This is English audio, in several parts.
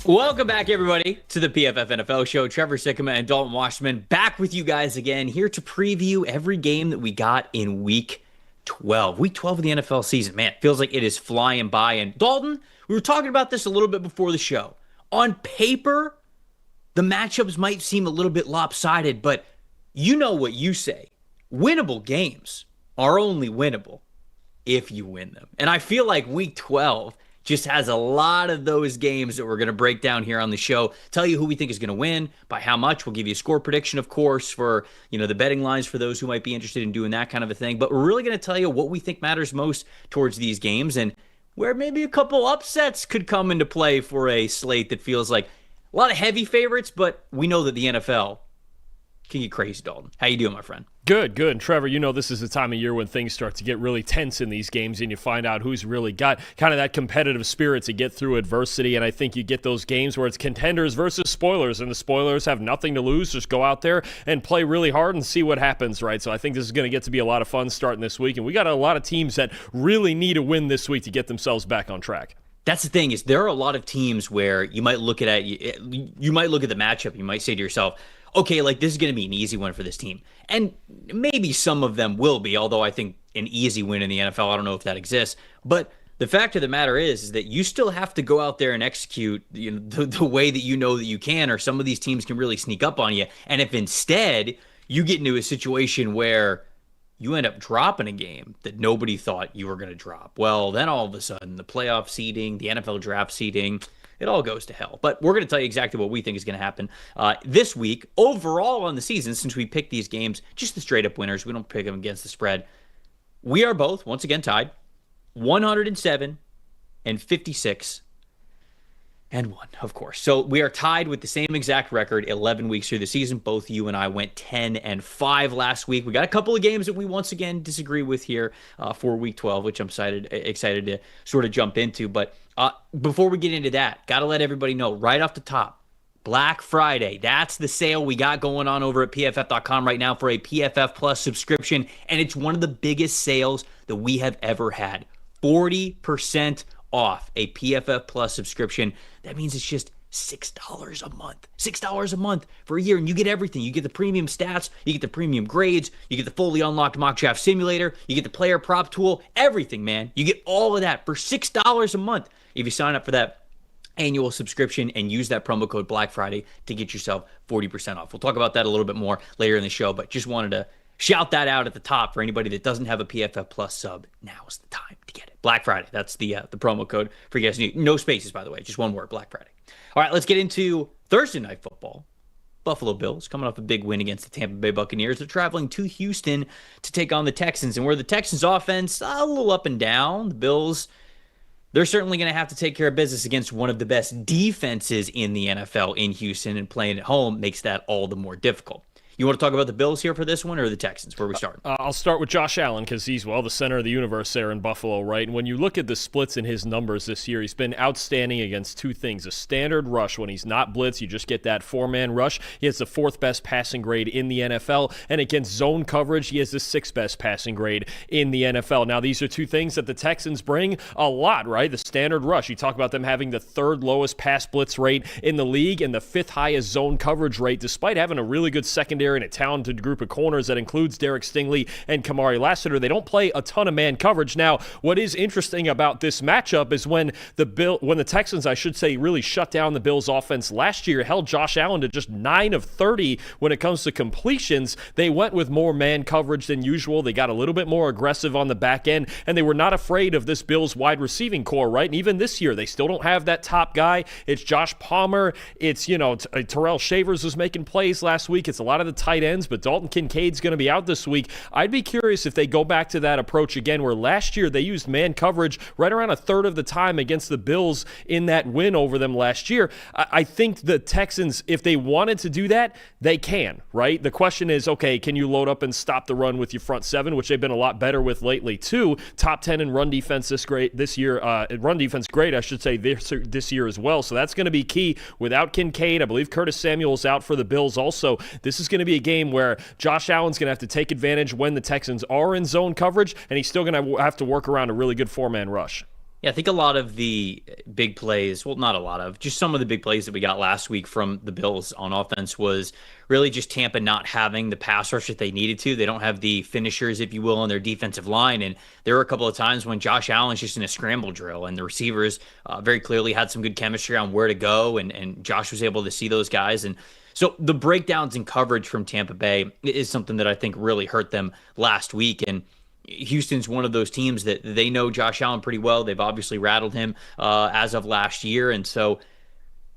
Welcome back, everybody, to the PFF NFL show. Trevor, Sikkema, and Dalton Wasserman back with you guys again, here to preview every game that we got in Week 12. Week 12 of the NFL season. Man, it feels like it is flying by. And Dalton, we were talking about this a little bit before the show. On paper, the matchups might seem a little bit lopsided, but you know what you say. Winnable games are only winnable if you win them. And I feel like Week 12 just has a lot of those games that we're going to break down here on the show, tell you who we think is going to win, by how much. We'll give you a score prediction, of course, for the betting lines for those who might be interested in doing that kind of a thing. But we're really going to tell you what we think matters most towards these games and where maybe a couple upsets could come into play for a slate that feels like a lot of heavy favorites, but we know that the NFL can get crazy, Dalton. How you doing, my friend? Good. And Trevor, this is the time of year when things start to get really tense in these games and you find out who's really got kind of that competitive spirit to get through adversity. And I think you get those games where it's contenders versus spoilers, and the spoilers have nothing to lose. Just go out there and play really hard and see what happens, right? So I think this is going to get to be a lot of fun starting this week. And we got a lot of teams that really need a win this week to get themselves back on track. That's the thing, is there are a lot of teams where you might look at you might look at the matchup, you might say to yourself, okay, like this is going to be an easy one for this team. And maybe some of them will be, although I think an easy win in the NFL, I don't know if that exists. But the fact of the matter is that you still have to go out there and execute the way that you know that you can, or some of these teams can really sneak up on you. And if instead you get into a situation where you end up dropping a game that nobody thought you were going to drop, well, then all of a sudden the playoff seeding, the NFL draft seeding, it all goes to hell. But we're going to tell you exactly what we think is going to happen this week. Overall on the season, since we picked these games, just the straight-up winners. We don't pick them against the spread. We are both, once again, tied 107 and 56 and 1, of course. So we are tied with the same exact record 11 weeks through the season. Both you and I went 10-5 last week. We got a couple of games that we once again disagree with here for Week 12, which I'm excited to sort of jump into. But before we get into that, got to let everybody know right off the top, Black Friday, that's the sale we got going on over at PFF.com right now for a PFF Plus subscription, and it's one of the biggest sales that we have ever had. 40% off a PFF Plus subscription. That means it's just $6 a month. $6 a month for a year, and you get everything. You get the premium stats, you get the premium grades, you get the fully unlocked mock draft simulator, you get the player prop tool, everything, man. You get all of that for $6 a month if you sign up for that annual subscription and use that promo code Black Friday to get yourself 40% off. We'll talk about that a little bit more later in the show, but just wanted to shout that out at the top for anybody that doesn't have a PFF Plus sub. Now is the time to get it. Black Friday. That's the promo code for you guys. No spaces, by the way. Just one word, Black Friday. All right, let's get into Thursday Night Football. Buffalo Bills coming off a big win against the Tampa Bay Buccaneers. They're traveling to Houston to take on the Texans. And where the Texans offense, a little up and down, the Bills, they're certainly going to have to take care of business against one of the best defenses in the NFL in Houston, and playing at home makes that all the more difficult. You want to talk about the Bills here for this one, or the Texans? Where are we starting? I'll start with Josh Allen because he's, the center of the universe there in Buffalo, right? And when you look at the splits in his numbers this year, he's been outstanding against two things. A standard rush, when he's not blitz, you just get that four-man rush. He has the fourth best passing grade in the NFL. And against zone coverage, he has the sixth best passing grade in the NFL. Now, these are two things that the Texans bring a lot, right? The standard rush. You talk about them having the third lowest pass blitz rate in the league and the fifth highest zone coverage rate, despite having a really good secondary and a talented group of corners that includes Derek Stingley and Kamari Lassiter. They don't play a ton of man coverage. Now, what is interesting about this matchup is when the Texans, I should say, really shut down the Bills offense last year, held Josh Allen to just 9 of 30 when it comes to completions. They went with more man coverage than usual. They got a little bit more aggressive on the back end, and they were not afraid of this Bills wide receiving core, right? And even this year, they still don't have that top guy. It's Josh Palmer. It's, Terrell Shavers was making plays last week. It's a lot of the tight ends, but Dalton Kincaid's going to be out this week. I'd be curious if they go back to that approach again, where last year they used man coverage right around a third of the time against the Bills in that win over them last year. I think the Texans, if they wanted to do that, they can, right? The question is, okay, can you load up and stop the run with your front seven, which they've been a lot better with lately too. Top 10 in run defense this year. Run defense great, I should say, this year as well. So that's going to be key. Without Kincaid, I believe Curtis Samuel's out for the Bills also. This is going to be a game where Josh Allen's going to have to take advantage when the Texans are in zone coverage, and he's still going to have to work around a really good four-man rush. Yeah, I think a lot of the big plays, well, not a lot of, just some of the big plays that we got last week from the Bills on offense was really just Tampa not having the pass rush that they needed to. They don't have the finishers, if you will, on their defensive line. And there were a couple of times when Josh Allen's just in a scramble drill, and the receivers very clearly had some good chemistry on where to go, and Josh was able to see those guys. And so the breakdowns in coverage from Tampa Bay is something that I think really hurt them last week. And Houston's one of those teams that they know Josh Allen pretty well. They've obviously rattled him as of last year. And so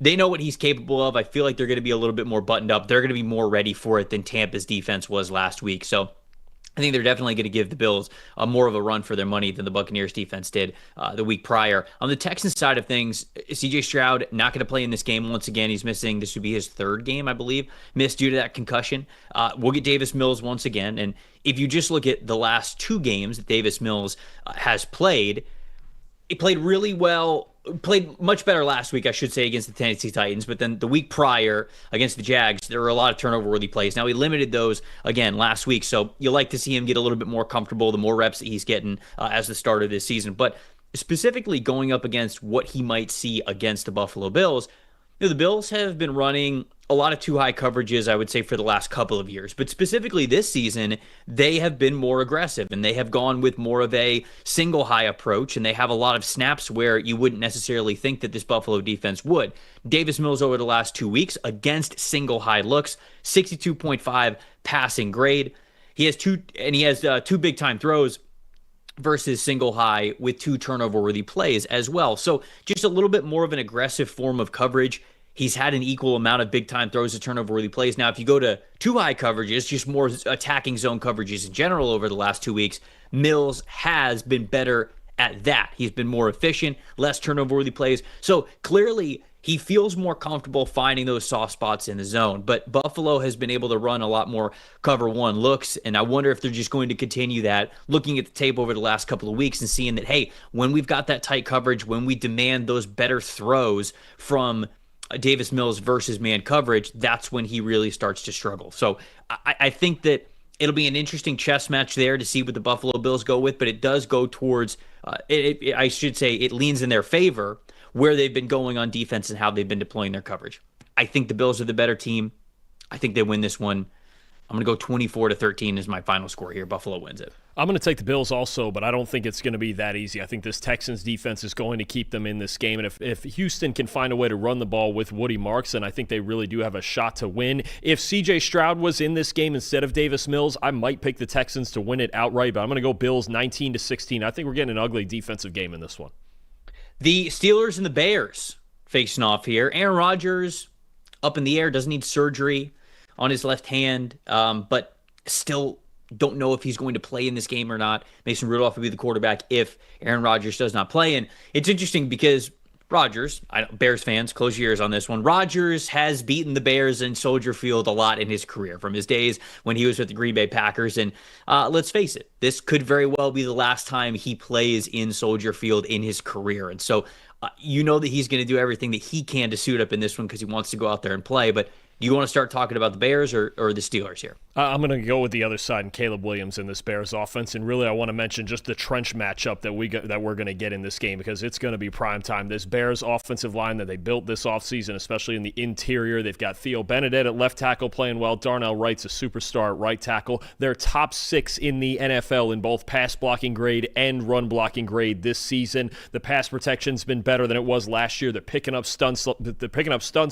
they know what he's capable of. I feel like they're going to be a little bit more buttoned up. They're going to be more ready for it than Tampa's defense was last week. So I think they're definitely going to give the Bills more of a run for their money than the Buccaneers defense did the week prior. On the Texans side of things, CJ Stroud not going to play in this game once again. He's missing. This would be his third game, I believe, missed due to that concussion. We'll get Davis Mills once again. And if you just look at the last two games that Davis Mills has played, he played really well. Played much better last week, I should say, against the Tennessee Titans. But then the week prior against the Jags, there were a lot of turnover-worthy plays. Now, he limited those again last week, so you like to see him get a little bit more comfortable the more reps that he's getting as the start of this season. But specifically going up against what he might see against the Buffalo Bills, the Bills have been running a lot of too high coverages, I would say, for the last couple of years. But specifically this season, they have been more aggressive, and they have gone with more of a single high approach, and they have a lot of snaps where you wouldn't necessarily think that this Buffalo defense would. Davis Mills over the last 2 weeks against single high looks, 62.5 passing grade. He has two big time throws versus single high with two turnover-worthy plays as well. So just a little bit more of an aggressive form of coverage. He's had an equal amount of big-time throws to turnover-worthy plays. Now, if you go to too high coverages, just more attacking zone coverages in general over the last 2 weeks, Mills has been better at that. He's been more efficient, less turnover-worthy plays. So clearly, he feels more comfortable finding those soft spots in the zone. But Buffalo has been able to run a lot more cover one looks, and I wonder if they're just going to continue that, looking at the tape over the last couple of weeks and seeing that, hey, when we've got that tight coverage, when we demand those better throws from Davis Mills versus man coverage, that's when he really starts to struggle. So I think that it'll be an interesting chess match there to see what the Buffalo Bills go with, but it does go towards, I should say, it leans in their favor where they've been going on defense and how they've been deploying their coverage. I think the Bills are the better team. I think they win this one. I'm going to go 24-13 is my final score here. Buffalo wins it. I'm going to take the Bills also, but I don't think it's going to be that easy. I think this Texans defense is going to keep them in this game. And if Houston can find a way to run the ball with Woody Marks, then I think they really do have a shot to win. If CJ Stroud was in this game instead of Davis Mills, I might pick the Texans to win it outright, but I'm going to go Bills 19-16. I think we're getting an ugly defensive game in this one. The Steelers and the Bears facing off here. Aaron Rodgers up in the air, doesn't need surgery on his left hand, but still don't know if he's going to play in this game or not. Mason Rudolph will be the quarterback if Aaron Rodgers does not play. And it's interesting because Rodgers, Bears fans, close your ears on this one. Rodgers has beaten the Bears in Soldier Field a lot in his career, from his days when he was with the Green Bay Packers. And let's face it, this could very well be the last time he plays in Soldier Field in his career. And so you know that he's going to do everything that he can to suit up in this one because he wants to go out there and play. But do you want to start talking about the Bears or the Steelers here? I'm going to go with the other side and Caleb Williams in this Bears offense. And really, I want to mention just the trench matchup that we're going to get in this game because it's going to be prime time. This Bears offensive line that they built this offseason, especially in the interior, they've got Theo Benedette at left tackle playing well. Darnell Wright's a superstar at right tackle. They're top 6 in the NFL in both pass blocking grade and run blocking grade this season. The pass protection's been better than it was last year. They're picking up stunts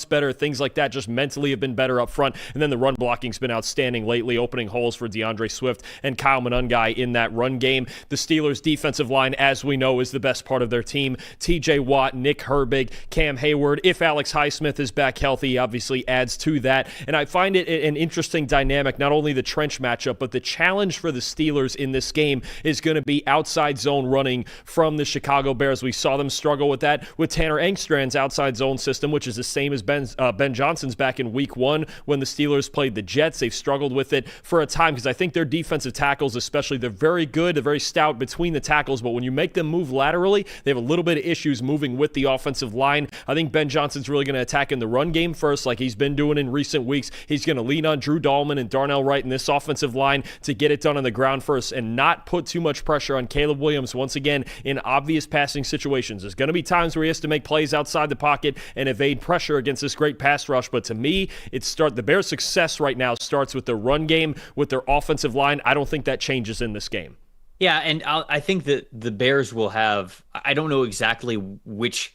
better, things like that. Just mentally have been better up front. And then the run blocking's been outstanding lately, opening holes for DeAndre Swift and Kyle Monangai in that run game. The Steelers' defensive line, as we know, is the best part of their team. TJ Watt, Nick Herbig, Cam Hayward. If Alex Highsmith is back healthy, he obviously adds to that. And I find it an interesting dynamic, not only the trench matchup, but the challenge for the Steelers in this game is going to be outside zone running from the Chicago Bears. We saw them struggle with that with Tanner Engstrand's outside zone system, which is the same as Ben Johnson's back in week 1 when the Steelers played the Jets. They've struggled with with it for a time because I think their defensive tackles, especially, they're very good, they're very stout between the tackles, but when you make them move laterally, they have a little bit of issues moving with the offensive line. I think Ben Johnson's really going to attack in the run game first, like he's been doing in recent weeks. He's going to lean on Drew Dahlman and Darnell Wright in this offensive line to get it done on the ground first and not put too much pressure on Caleb Williams once again in obvious passing situations. There's going to be times where he has to make plays outside the pocket and evade pressure against this great pass rush, but to me, the Bears' success right now starts with the run game, with their offensive line. I don't think that changes in this game. Yeah, and I think that the Bears will have, I don't know exactly which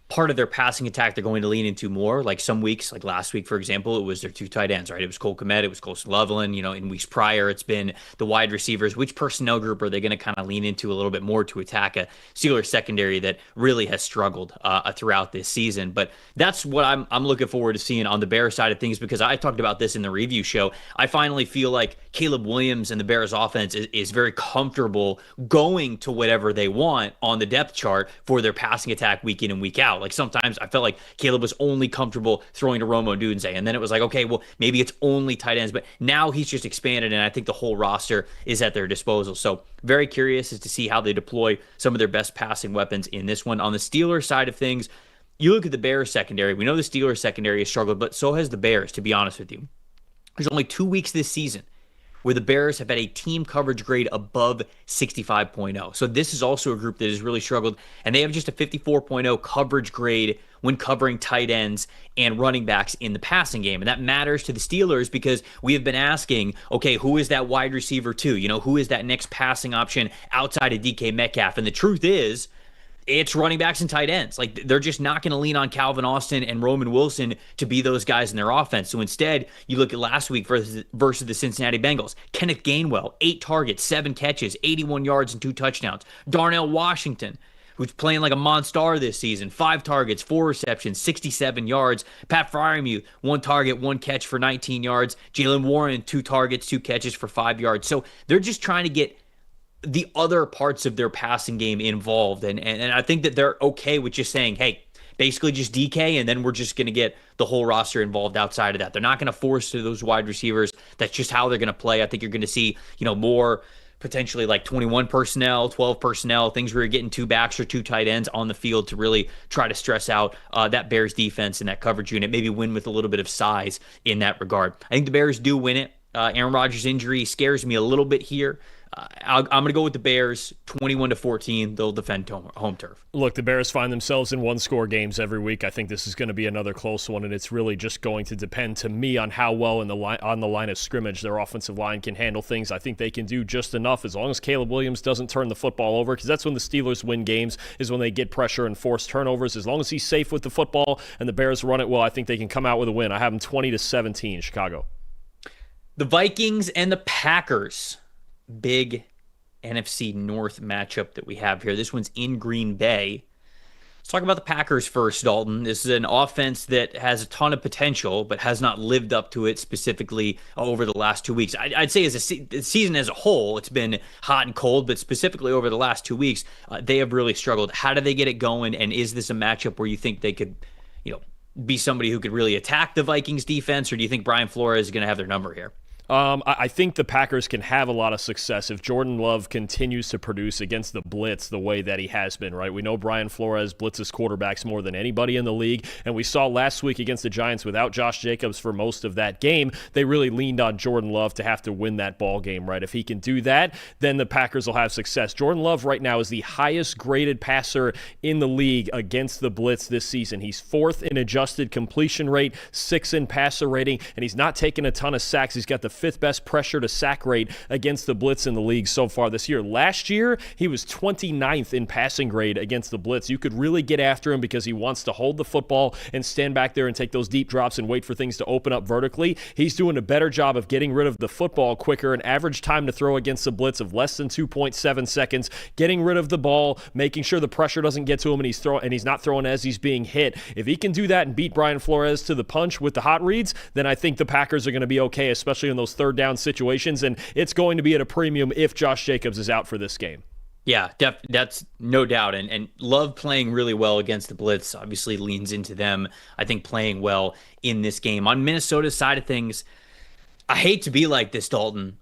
part of their passing attack they're going to lean into more. Like some weeks, like last week, for example, it was their two tight ends, right? It was Cole Kmet, it was Colson Loveland. In weeks prior, it's been the wide receivers. Which personnel group are they going to kind of lean into a little bit more to attack a Steelers secondary that really has struggled throughout this season? But that's what I'm looking forward to seeing on the Bears side of things, because I talked about this in the review show. I finally feel like Caleb Williams and the Bears offense is very comfortable going to whatever they want on the depth chart for their passing attack week in and week out. Like sometimes I felt like Caleb was only comfortable throwing to Romo Odunze, and then it was like, okay, well, maybe it's only tight ends, but now he's just expanded, and I think the whole roster is at their disposal. So very curious as to see how they deploy some of their best passing weapons in this one. On the Steelers side of things, you look at the Bears secondary. We know the Steelers secondary has struggled, but so has the Bears, to be honest with you. There's only 2 weeks this season where the Bears have had a team coverage grade above 65.0. So this is also a group that has really struggled, and they have just a 54.0 coverage grade when covering tight ends and running backs in the passing game. And that matters to the Steelers because we have been asking, okay, who is that wide receiver to? Who is that next passing option outside of DK Metcalf? And the truth is, it's running backs and tight ends. Like, they're just not going to lean on Calvin Austin and Roman Wilson to be those guys in their offense. So instead, you look at last week versus the Cincinnati Bengals. Kenneth Gainwell, 8 targets, 7 catches, 81 yards and 2 touchdowns. Darnell Washington, who's playing like a monster this season, 5 targets, 4 receptions, 67 yards. Pat Freiermuth, 1 target, 1 catch for 19 yards. Jaylen Warren, 2 targets, 2 catches for 5 yards. So they're just trying to get the other parts of their passing game involved. And I think that they're okay with just saying, hey, basically just DK, and then we're just going to get the whole roster involved outside of that. They're not going to force to those wide receivers. That's just how they're going to play. I think you're going to see, more potentially like 21 personnel, 12 personnel, things where you're getting 2 backs or 2 tight ends on the field to really try to stress out that Bears defense and that coverage unit, maybe win with a little bit of size in that regard. I think the Bears do win it. Aaron Rodgers' injury scares me a little bit here. I'm going to go with the Bears, 21-14. They'll defend home turf. Look, the Bears find themselves in one-score games every week. I think this is going to be another close one, and it's really just going to depend, to me, on how well on the line of scrimmage their offensive line can handle things. I think they can do just enough as long as Caleb Williams doesn't turn the football over, because that's when the Steelers win games, is when they get pressure and force turnovers. As long as he's safe with the football and the Bears run it well, I think they can come out with a win. I have them 20-17, Chicago. The Vikings and the Packers. Big NFC North matchup that we have here. This one's in Green Bay. Let's talk about the Packers first, Dalton. This is an offense that has a ton of potential, but has not lived up to it specifically over the last 2 weeks. I'd say as the season as a whole, it's been hot and cold, but specifically over the last 2 weeks, they have really struggled. How do they get it going? And is this a matchup where you think they could, be somebody who could really attack the Vikings defense, or do you think Brian Flores is going to have their number here? I think the Packers can have a lot of success if Jordan Love continues to produce against the blitz the way that he has been, right? We know Brian Flores blitzes quarterbacks more than anybody in the league, and we saw last week against the Giants without Josh Jacobs for most of that game, they really leaned on Jordan Love to have to win that ball game, right? If he can do that, then the Packers will have success. Jordan Love right now is the highest graded passer in the league against the blitz this season. He's 4th in adjusted completion rate, 6th in passer rating, and he's not taking a ton of sacks. He's got the 5th best pressure to sack rate against the blitz in the league so far this year. Last year, he was 29th in passing grade against the blitz. You could really get after him because he wants to hold the football and stand back there and take those deep drops and wait for things to open up vertically. He's doing a better job of getting rid of the football quicker, an average time to throw against the blitz of less than 2.7 seconds, getting rid of the ball, making sure the pressure doesn't get to him, and he's not throwing as he's being hit. If he can do that and beat Brian Flores to the punch with the hot reads, then I think the Packers are going to be okay, especially in those third down situations, and it's going to be at a premium if Josh Jacobs is out for this game. Yeah, that's no doubt. And Love playing really well against the blitz obviously leans into them, I think, playing well in this game. On Minnesota's side of things, I hate to be like this, Dalton,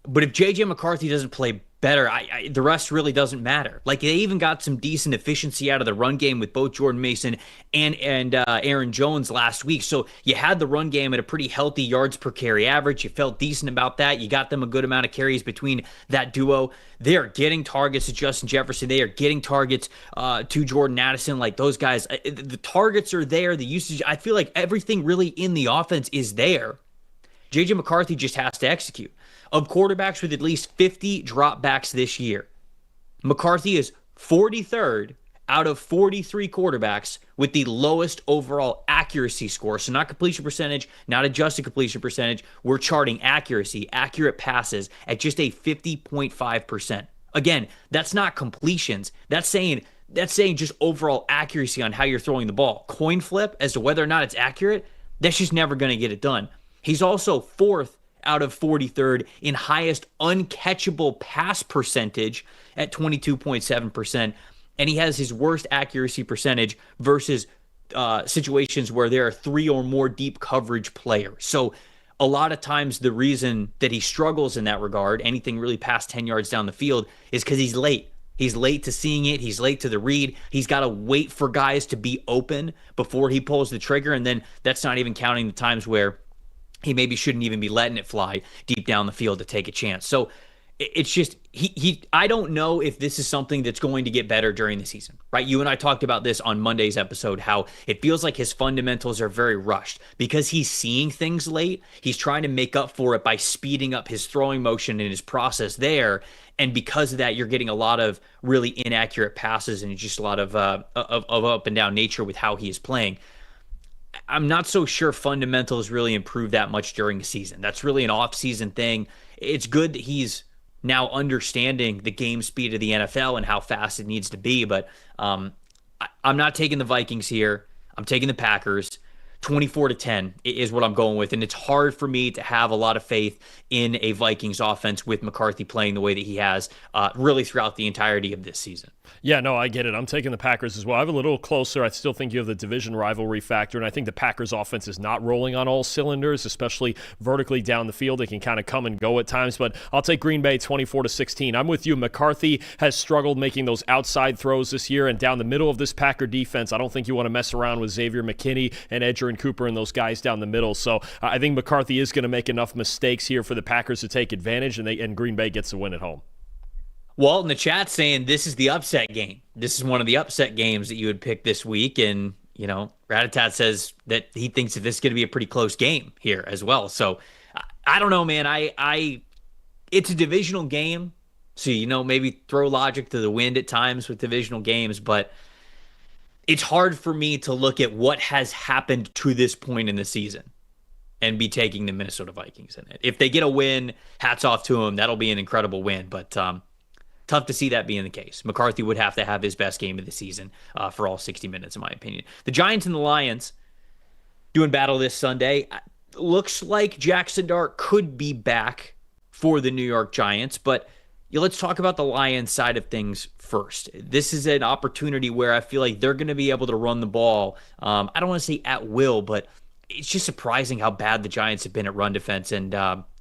but if JJ McCarthy doesn't play better, the rest really doesn't matter. Like, they even got some decent efficiency out of the run game with both Jordan Mason and Aaron Jones last week. So you had the run game at a pretty healthy yards per carry average. You felt decent about that. You got them a good amount of carries between that duo. They are getting targets to Justin Jefferson. They are getting targets to Jordan Addison. Like, those guys, the targets are there. The usage, I feel like everything really in the offense is there. JJ McCarthy just has to execute. Of quarterbacks with at least 50 dropbacks this year, McCarthy is 43rd out of 43 quarterbacks with the lowest overall accuracy score. So not completion percentage, not adjusted completion percentage. We're charting accuracy, accurate passes at just a 50.5%. Again, that's not completions. That's saying just overall accuracy on how you're throwing the ball. Coin flip as to whether or not it's accurate, that's just never going to get it done. He's also 4th out of 43rd in highest uncatchable pass percentage at 22.7%. And he has his worst accuracy percentage versus situations where there are 3 or more deep coverage players. So a lot of times the reason that he struggles in that regard, anything really past 10 yards down the field, is because he's late. He's late to seeing it. He's late to the read. He's got to wait for guys to be open before he pulls the trigger. And then that's not even counting the times where he maybe shouldn't even be letting it fly deep down the field to take a chance. So it's just, I don't know if this is something that's going to get better during the season, right? You and I talked about this on Monday's episode, how it feels like his fundamentals are very rushed because he's seeing things late. He's trying to make up for it by speeding up his throwing motion and his process there. And because of that, you're getting a lot of really inaccurate passes and just a lot of up and down nature with how he is playing. I'm not so sure fundamentals really improve that much during the season. That's really an off-season thing. It's good that he's now understanding the game speed of the NFL and how fast it needs to be, but I'm not taking the Vikings here. I'm taking the Packers. 24-10 is what I'm going with, and it's hard for me to have a lot of faith in a Vikings offense with McCarthy playing the way that he has really throughout the entirety of this season. Yeah, no, I get it. I'm taking the Packers as well. I have a little closer. I still think you have the division rivalry factor, and I think the Packers offense is not rolling on all cylinders, especially vertically down the field. It can kind of come and go at times, but I'll take Green Bay 24-16. I'm with you. McCarthy has struggled making those outside throws this year, and down the middle of this Packer defense, I don't think you want to mess around with Xavier McKinney and Edgerrin Cooper and those guys down the middle. So I think McCarthy is going to make enough mistakes here for the Packers to take advantage, and Green Bay gets a win at home. Walt in the chat saying this is the upset game. This is one of the upset games that you would pick this week. And, you know, Ratatat says that he thinks that this is going to be a pretty close game here as well. So I don't know, man. It's a divisional game. So, you know, maybe throw logic to the wind at times with divisional games, but it's hard for me to look at what has happened to this point in the season and be taking the Minnesota Vikings in it. If they get a win, hats off to them. That'll be an incredible win, but tough to see that being the case. McCarthy would have to have his best game of the season for all 60 minutes, in my opinion. The Giants and the Lions doing battle this Sunday. Looks like Jackson Dart could be back for the New York Giants, but let's talk about the Lions side of things first. This is an opportunity where I feel like they're going to be able to run the ball. I don't want to say at will, but it's just surprising how bad the Giants have been at run defense, and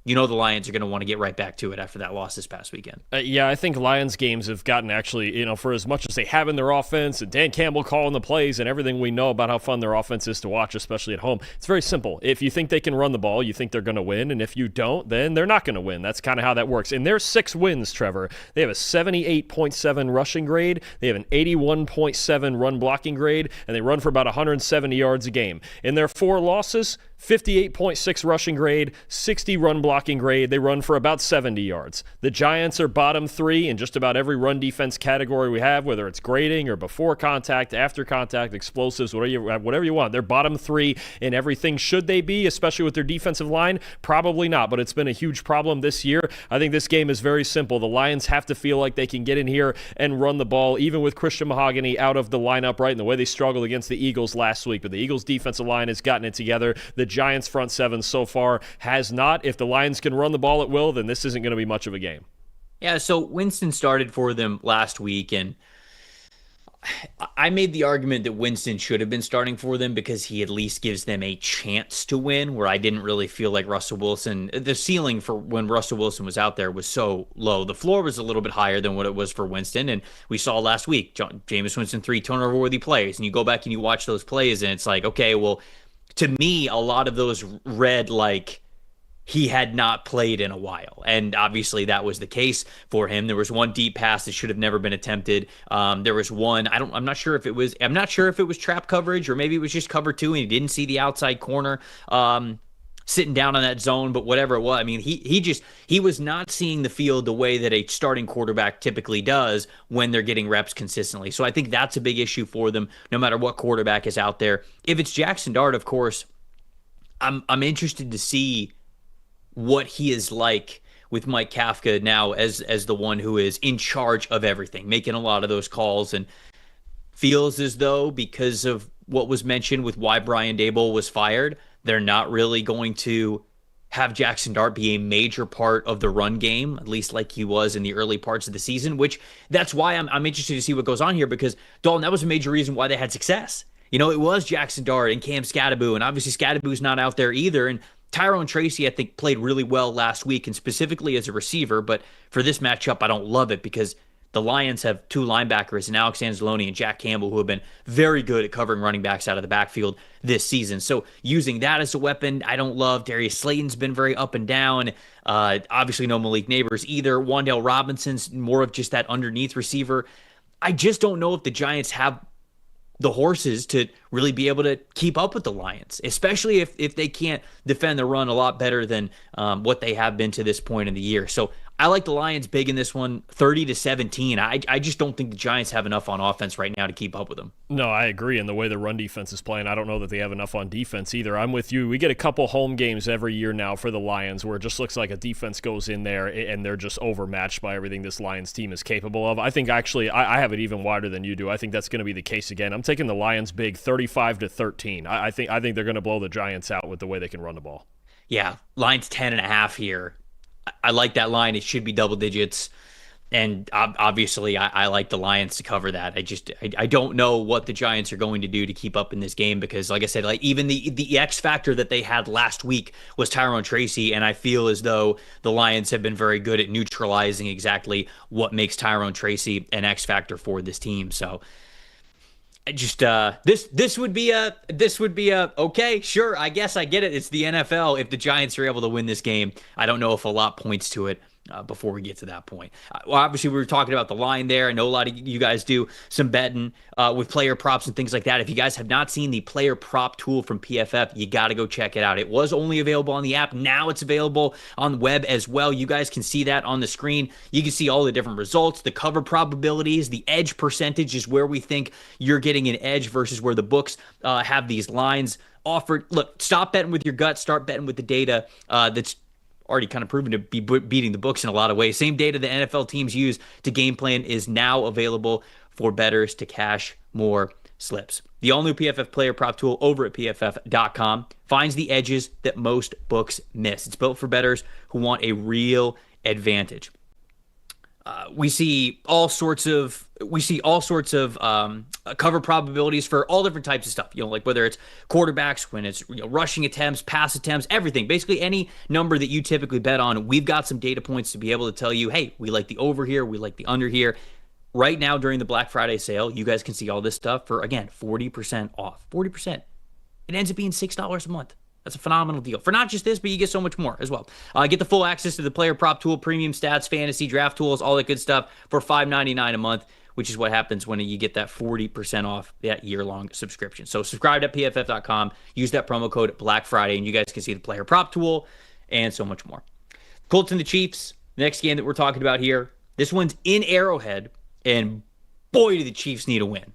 you know the Lions are going to want to get right back to it after that loss this past weekend. Yeah, I think Lions games have gotten actually, you know, for as much as they have in their offense and Dan Campbell calling the plays and everything we know about how fun their offense is to watch, especially at home, it's very simple. If you think they can run the ball, you think they're going to win, and if you don't, then they're not going to win. That's kind of how that works. In their 6 wins, Trevor, they have a 78.7 rushing grade, they have an 81.7 run blocking grade, and they run for about 170 yards a game. In their 4 losses, 58.6 rushing grade, 60 run blocking grade. They run for about 70 yards. The Giants are bottom 3 in just about every run defense category we have, whether it's grading or before contact, after contact, explosives, whatever you want. They're bottom 3 in everything. Should they be, especially with their defensive line? Probably not, but it's been a huge problem this year. I think this game is very simple. The Lions have to feel like they can get in here and run the ball, even with Christian Mahogany out of the lineup, right, and the way they struggled against the Eagles last week. But the Eagles' defensive line has gotten it together. The Giants' front 7 so far has not. If the Lions can run the ball at will, then this isn't going to be much of a game. Yeah, so Winston started for them last week, and I made the argument that Winston should have been starting for them because he at least gives them a chance to win, where I didn't really feel like Russell Wilson, the ceiling for when Russell Wilson was out there was so low. The floor was a little bit higher than what it was for Winston. And we saw last week, Jameis Winston, 3 turnover-worthy plays. And you go back and you watch those plays and it's like, okay, well, to me, a lot of those read like he had not played in a while. And obviously that was the case for him. There was one deep pass that should have never been attempted. There was one, I'm not sure if it was trap coverage or maybe it was just cover 2 and he didn't see the outside corner sitting down on that zone, but whatever it was. I mean, he was not seeing the field the way that a starting quarterback typically does when they're getting reps consistently. So I think that's a big issue for them, no matter what quarterback is out there. If it's Jackson Dart, of course, I'm interested to see what he is like with Mike Kafka now as the one who is in charge of everything, making a lot of those calls, and feels as though because of what was mentioned with why Brian Daboll was fired, they're not really going to have Jackson Dart be a major part of the run game, at least like he was in the early parts of the season, which that's why I'm interested to see what goes on here, because Dalton, that was a major reason why they had success. You know, it was Jackson Dart and Cam Scatterbo, and obviously Scatterbo's not out there either, and Tyrone Tracy, I think, played really well last week, and specifically as a receiver. But for this matchup, I don't love it because the Lions have 2 linebackers, and Alex Anzalone and Jack Campbell, who have been very good at covering running backs out of the backfield this season. So using that as a weapon, I don't love. Darius Slayton's been very up and down. Obviously, no Malik Neighbors either. Wan'Dale Robinson's more of just that underneath receiver. I just don't know if the Giants have the horses to really be able to keep up with the Lions, especially if they can't defend the run a lot better than what they have been to this point in the year. So I like the Lions big in this one, 30-17. I just don't think the Giants have enough on offense right now to keep up with them. No, I agree. And the way the run defense is playing, I don't know that they have enough on defense either. I'm with you. We get a couple home games every year now for the Lions where it just looks like a defense goes in there and they're just overmatched by everything this Lions team is capable of. I think actually I have it even wider than you do. I think that's going to be the case again. I'm taking the Lions big, 35-13. I think they're going to blow the Giants out with the way they can run the ball. Yeah, Lions 10.5 here. I like that line. It should be double digits. And obviously, I like the Lions to cover that. I don't know what the Giants are going to do to keep up in this game because, like I said, like even the X factor that they had last week was Tyrone Tracy, and I feel as though the Lions have been very good at neutralizing exactly what makes Tyrone Tracy an X factor for this team. So just this would be a okay, sure, I guess I get it. It's the NFL. If the Giants are able to win this game, I don't know if a lot points to it before we get to that point. Well, obviously, we were talking about the line there. I know a lot of you guys do some betting with player props and things like that. If you guys have not seen the player prop tool from PFF, you got to go check it out. It was only available on the app. Now it's available on the web as well. You guys can see that on the screen. You can see all the different results, the cover probabilities, the edge percentage is where we think you're getting an edge versus where the books have these lines offered. Look, stop betting with your gut. Start betting with the data that's already kind of proven to be beating the books in a lot of ways. Same data the NFL teams use to game plan is now available for bettors to cash more slips. The all-new PFF player prop tool over at PFF.com finds the edges that most books miss. It's built for bettors who want a real advantage. We see all sorts of cover probabilities for all different types of stuff. You know, like whether it's quarterbacks, when it's rushing attempts, pass attempts, everything. Basically, any number that you typically bet on, we've got some data points to be able to tell you, hey, we like the over here, we like the under here. Right now, during the Black Friday sale, you guys can see all this stuff for, again, 40% off. 40%. It ends up being $6 a month. That's a phenomenal deal. For not just this, but you get so much more as well. Get the full access to the player prop tool, premium stats, fantasy, draft tools, all that good stuff for $5.99 a month, which is what happens when you get that 40% off that year-long subscription. So subscribe to PFF.com, use that promo code Black Friday, and you guys can see the player prop tool and so much more. Colts and the Chiefs, the next game that we're talking about here. This one's in Arrowhead, and boy, do the Chiefs need a win.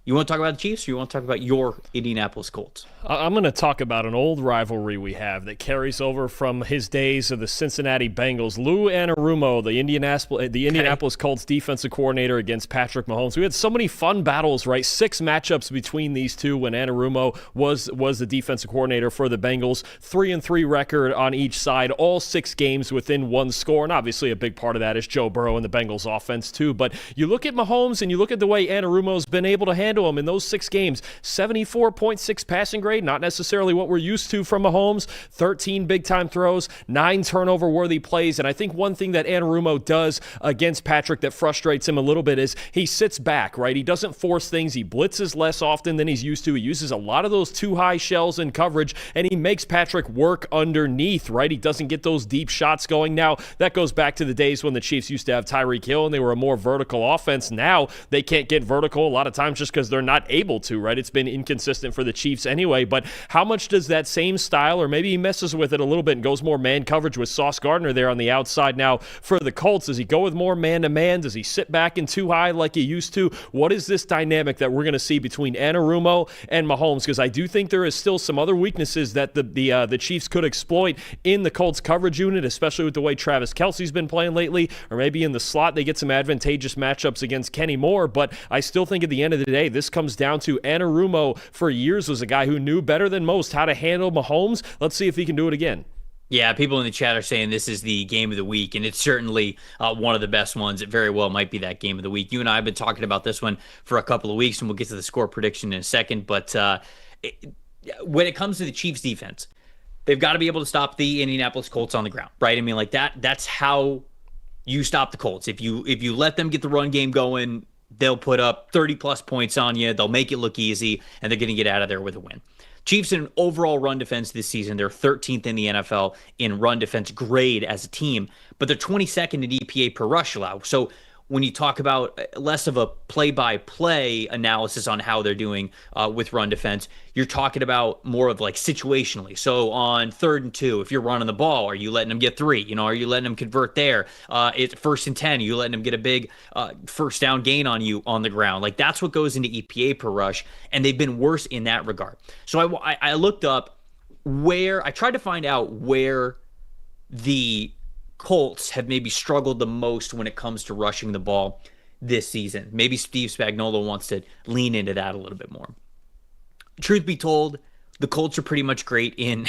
You want to talk about the Chiefs, or you want to talk about your Indianapolis Colts? I'm going to talk about an old rivalry we have that carries over from his days of the Cincinnati Bengals. Lou Anarumo, the Indianapolis Colts defensive coordinator, against Patrick Mahomes. We had so many fun battles, right? 6 matchups between these two when Anarumo was the defensive coordinator for the Bengals. 3-3 record on each side, all 6 games within 1 score. And obviously a big part of that is Joe Burrow and the Bengals offense too. But you look at Mahomes and you look at the way Anarumo's been able to handle him in those 6 games. 74.6 passing grade, not necessarily what we're used to from Mahomes. 13 big-time throws, 9 turnover-worthy plays, and I think one thing that Anarumo does against Patrick that frustrates him a little bit is he sits back, right? He doesn't force things. He blitzes less often than he's used to. He uses a lot of those too high shells in coverage, and he makes Patrick work underneath, right? He doesn't get those deep shots going. Now, that goes back to the days when the Chiefs used to have Tyreek Hill, and they were a more vertical offense. Now, they can't get vertical a lot of times just because they're not able to, right? It's been inconsistent for the Chiefs anyway, but how much does that same style, or maybe he messes with it a little bit and goes more man coverage with Sauce Gardner there on the outside now for the Colts? Does he go with more man-to-man? Does he sit back and too high like he used to? What is this dynamic that we're going to see between Anarumo and Mahomes? Because I do think there is still some other weaknesses that the Chiefs could exploit in the Colts coverage unit, especially with the way Travis Kelce's been playing lately, or maybe in the slot they get some advantageous matchups against Kenny Moore. But I still think at the end of the day, this comes down to Anarumo for years was a guy who knew better than most how to handle Mahomes. Let's see if he can do it again. Yeah, people in the chat are saying this is the game of the week, and it's certainly one of the best ones. It very well might be that game of the week. You and I have been talking about this one for a couple of weeks, and we'll get to the score prediction in a second. But when it comes to the Chiefs defense, they've got to be able to stop the Indianapolis Colts on the ground, right? I mean, like that's how you stop the Colts. If you let them get the run game going, they'll put up 30-plus points on you. They'll make it look easy, and they're going to get out of there with a win. Chiefs in overall run defense this season, they're 13th in the NFL in run defense grade as a team, but they're 22nd in EPA per rush allowed. So when you talk about less of a play-by-play analysis on how they're doing with run defense, you're talking about more of like situationally. So on 3rd and 2, if you're running the ball, are you letting them get 3? Are you letting them convert there? It's 1st and 10, are you letting them get a big first down gain on you on the ground? Like that's what goes into EPA per rush, and they've been worse in that regard. So I looked up I tried to find out where the Colts have maybe struggled the most when it comes to rushing the ball this season. Maybe Steve Spagnuolo wants to lean into that a little bit more. Truth be told, the Colts are pretty much great in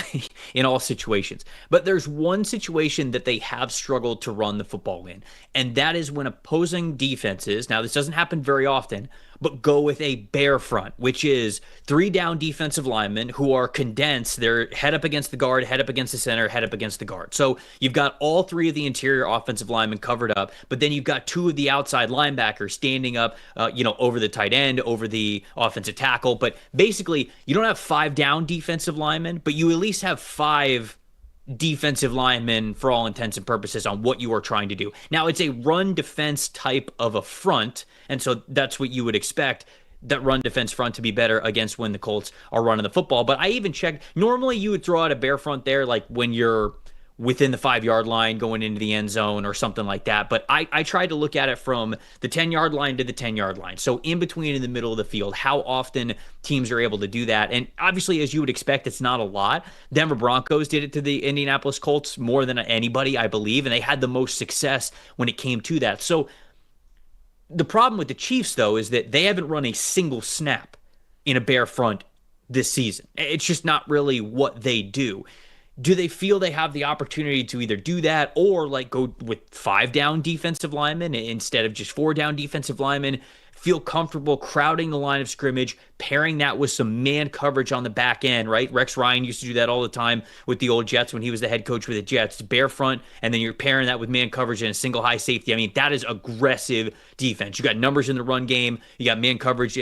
all situations. But there's one situation that they have struggled to run the football in, and that is when opposing defenses, now this doesn't happen very often, but go with a bear front, which is 3 down defensive linemen who are condensed. They're head up against the guard, head up against the center, head up against the guard. So you've got all 3 of the interior offensive linemen covered up, but then you've got 2 of the outside linebackers standing up, over the tight end, over the offensive tackle. But basically, you don't have 5 down defensive linemen, but you at least have 5 defensive linemen for all intents and purposes on what you are trying to do. Now, it's a run defense type of a front, and so that's what you would expect that run defense front to be better against when the Colts are running the football. But I even checked, normally you would throw out a bear front there like when you're within the 5-yard line going into the end zone or something like that. But I tried to look at it from the 10-yard line to the 10-yard line. So in between, in the middle of the field, how often teams are able to do that. And obviously, as you would expect, it's not a lot. Denver Broncos did it to the Indianapolis Colts more than anybody, I believe, and they had the most success when it came to that. So the problem with the Chiefs, though, is that they haven't run a single snap in a bear front this season. It's just not really what they do. Do they feel they have the opportunity to either do that or like go with 5 down defensive linemen instead of just 4 down defensive linemen? Feel comfortable crowding the line of scrimmage, pairing that with some man coverage on the back end, right? Rex Ryan used to do that all the time with the old Jets when he was the head coach with the Jets. Bear front, and then you're pairing that with man coverage and a single high safety. I mean, that is aggressive defense. You got numbers in the run game. You got man coverage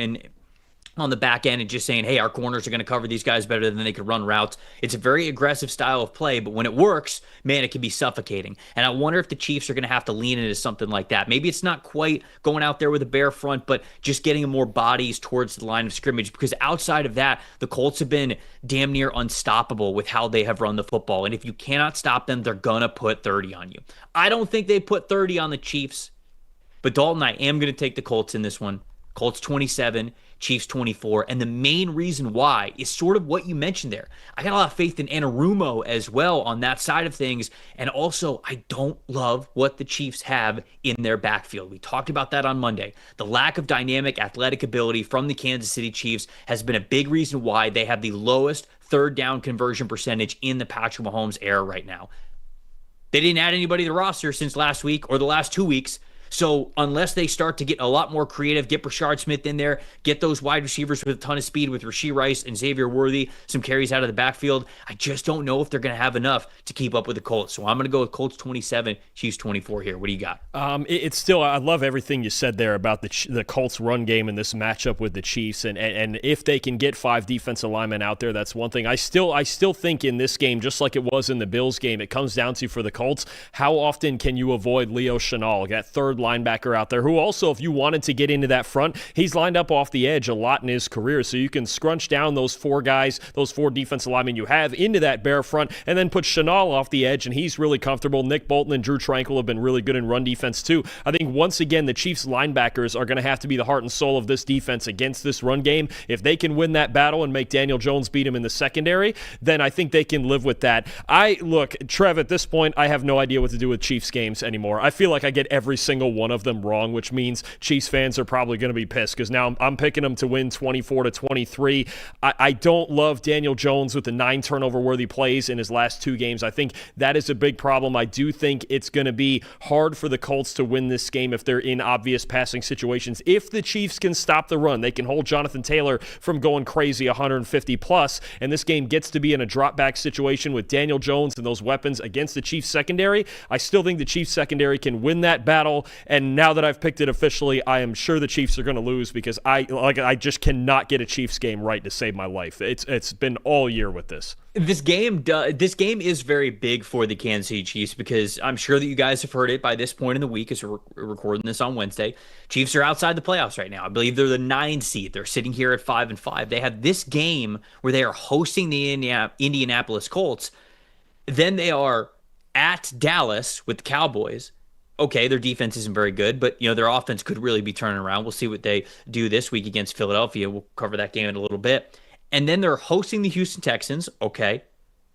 on the back end and just saying, hey, our corners are going to cover these guys better than they could run routes. It's a very aggressive style of play, but when it works, man, it can be suffocating. And I wonder if the Chiefs are going to have to lean into something like that. Maybe it's not quite going out there with a bare front, but just getting more bodies towards the line of scrimmage, because outside of that, the Colts have been damn near unstoppable with how they have run the football. And if you cannot stop them, they're going to put 30 on you. I don't think they put 30 on the Chiefs, but Dalton, I am going to take the Colts in this one. Colts 27, Chiefs 24. And the main reason why is sort of what you mentioned there. I got a lot of faith in Anarumo as well on that side of things. And also, I don't love what the Chiefs have in their backfield. We talked about that on Monday. The lack of dynamic athletic ability from the Kansas City Chiefs has been a big reason why they have the lowest third down conversion percentage in the Patrick Mahomes era right now. They didn't add anybody to the roster since last week or the last 2 weeks. So unless they start to get a lot more creative, get Brashard Smith in there, get those wide receivers with a ton of speed with Rashee Rice and Xavier Worthy, some carries out of the backfield, I just don't know if they're going to have enough to keep up with the Colts. So I'm going to go with Colts 27, Chiefs 24 here. What do you got? It's still, I love everything you said there about the Colts run game and this matchup with the Chiefs. And if they can get 5 defensive linemen out there, that's one thing. I still think in this game, just like it was in the Bills game, it comes down to, for the Colts, how often can you avoid Leo Chenal, that third linebacker out there, who also, if you wanted to get into that front, he's lined up off the edge a lot in his career, so you can scrunch down those 4 guys, those 4 defensive linemen you have into that bare front, and then put Chenal off the edge, and he's really comfortable. Nick Bolton and Drew Tranquil have been really good in run defense too. I think once again, the Chiefs linebackers are going to have to be the heart and soul of this defense against this run game. If they can win that battle and make Daniel Jones beat him in the secondary, then I think they can live with that. Look, Trev, at this point, I have no idea what to do with Chiefs games anymore. I feel like I get every single one of them wrong, which means Chiefs fans are probably going to be pissed because now I'm picking them to win 24-23. I don't love Daniel Jones with the 9 turnover-worthy plays in his last 2 games. I think that is a big problem. I do think it's going to be hard for the Colts to win this game if they're in obvious passing situations. If the Chiefs can stop the run, they can hold Jonathan Taylor from going crazy 150+, and this game gets to be in a drop-back situation with Daniel Jones and those weapons against the Chiefs secondary, I still think the Chiefs secondary can win that battle. And now that I've picked it officially, I am sure the Chiefs are going to lose because I just cannot get a Chiefs game right to save my life. It's been all year with this. This game is very big for the Kansas City Chiefs because I'm sure that you guys have heard it by this point in the week as we're recording this on Wednesday. Chiefs are outside the playoffs right now. I believe they're the 9 seed. They're sitting here at 5-5. They have this game where they are hosting the Indianapolis Colts. Then they are at Dallas with the Cowboys. Okay, their defense isn't very good, but their offense could really be turning around. We'll see what they do this week against Philadelphia. We'll cover that game in a little bit. And then they're hosting the Houston Texans. Okay.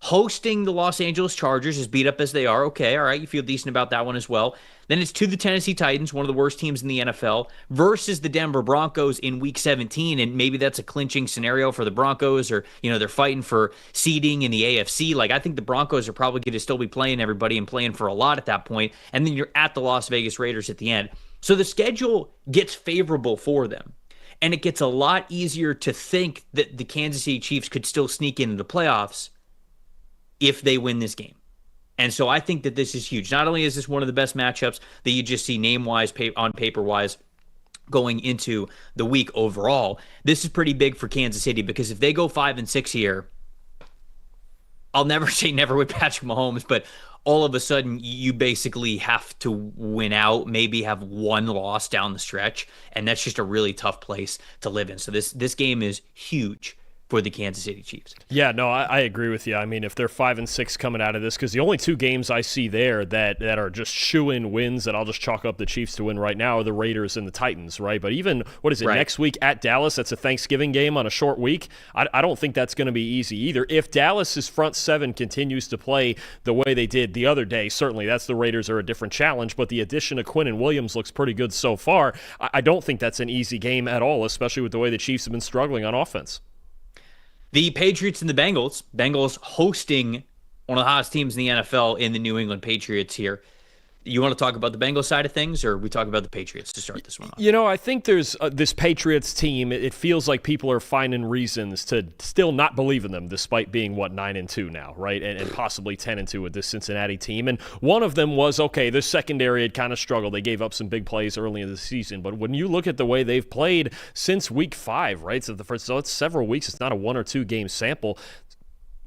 Hosting the Los Angeles Chargers, as beat up as they are. Okay, all right, you feel decent about that one as well. Then it's to the Tennessee Titans, one of the worst teams in the NFL, versus the Denver Broncos in Week 17, and maybe that's a clinching scenario for the Broncos, or they're fighting for seeding in the AFC. Like, I think the Broncos are probably going to still be playing everybody and playing for a lot at that point, and then you're at the Las Vegas Raiders at the end. So the schedule gets favorable for them. And it gets a lot easier to think that the Kansas City Chiefs could still sneak into the playoffs if they win this game. And so I think that this is huge. Not only is this one of the best matchups that you just see name-wise, on paper-wise, going into the week overall, this is pretty big for Kansas City because if they go 5-6 here, I'll never say never with Patrick Mahomes, but all of a sudden you basically have to win out, maybe have one loss down the stretch, and that's just a really tough place to live in. So this game is huge for the Kansas City Chiefs. Yeah, no, I agree with you. I mean, if they're 5-6 coming out of this, because the only 2 games I see there that are just shoe-in wins that I'll just chalk up the Chiefs to win right now are the Raiders and the Titans, right? But even, next week at Dallas, that's a Thanksgiving game on a short week. I don't think that's going to be easy either. If Dallas's front 7 continues to play the way they did the other day, certainly the Raiders are a different challenge, but the addition of Quinnen Williams looks pretty good so far. I don't think that's an easy game at all, especially with the way the Chiefs have been struggling on offense. The Patriots and the Bengals hosting one of the hottest teams in the NFL in the New England Patriots here. You want to talk about the Bengals side of things, or we talk about the Patriots to start this one off? I think there's this Patriots team. It feels like people are finding reasons to still not believe in them, despite being 9-2 now, right? And possibly 10-2 with this Cincinnati team. And one of them was, okay, the secondary had kind of struggled. They gave up some big plays early in the season. But when you look at the way they've played since Week 5, right? So it's several weeks. It's not a 1 or 2 game sample.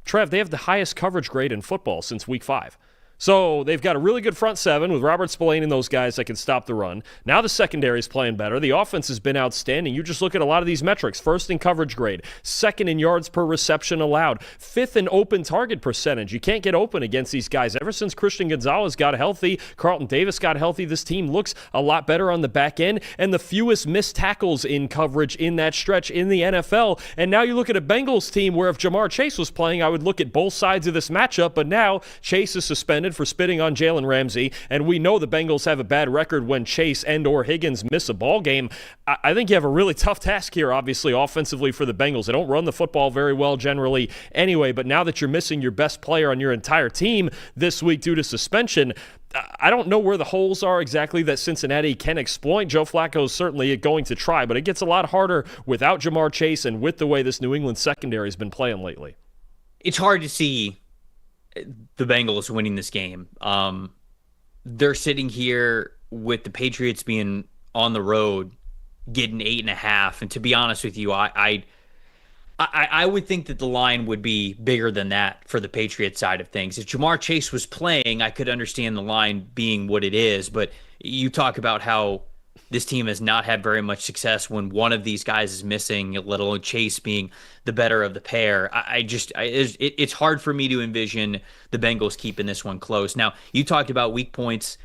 Trev, they have the highest coverage grade in football since Week 5. So they've got a really good front seven with Robert Spillane and those guys that can stop the run. Now the secondary is playing better. The offense has been outstanding. You just look at a lot of these metrics. First in coverage grade, second in yards per reception allowed, fifth in open target percentage. You can't get open against these guys. Ever since Christian Gonzalez got healthy, Carlton Davis got healthy, this team looks a lot better on the back end, and the fewest missed tackles in coverage in that stretch in the NFL. And now you look at a Bengals team where if Jamar Chase was playing, I would look at both sides of this matchup, but now Chase is suspended for spitting on Jalen Ramsey, and we know the Bengals have a bad record when Chase and or Higgins miss a ball game. I think you have a really tough task here, obviously, offensively for the Bengals. They don't run the football very well generally anyway, but now that you're missing your best player on your entire team this week due to suspension, I don't know where the holes are exactly that Cincinnati can exploit. Joe Flacco is certainly going to try, but it gets a lot harder without Jamar Chase and with the way this New England secondary has been playing lately. It's hard to see the Bengals winning this game. They're sitting here with the Patriots being on the road, getting 8.5. And to be honest with you, I would think that the line would be bigger than that for the Patriots side of things. If Jamar Chase was playing, I could understand the line being what it is. But you talk about how this team has not had very much success when one of these guys is missing, let alone Chase being the better of the pair. It's hard for me to envision the Bengals keeping this one close. Now, you talked about weak points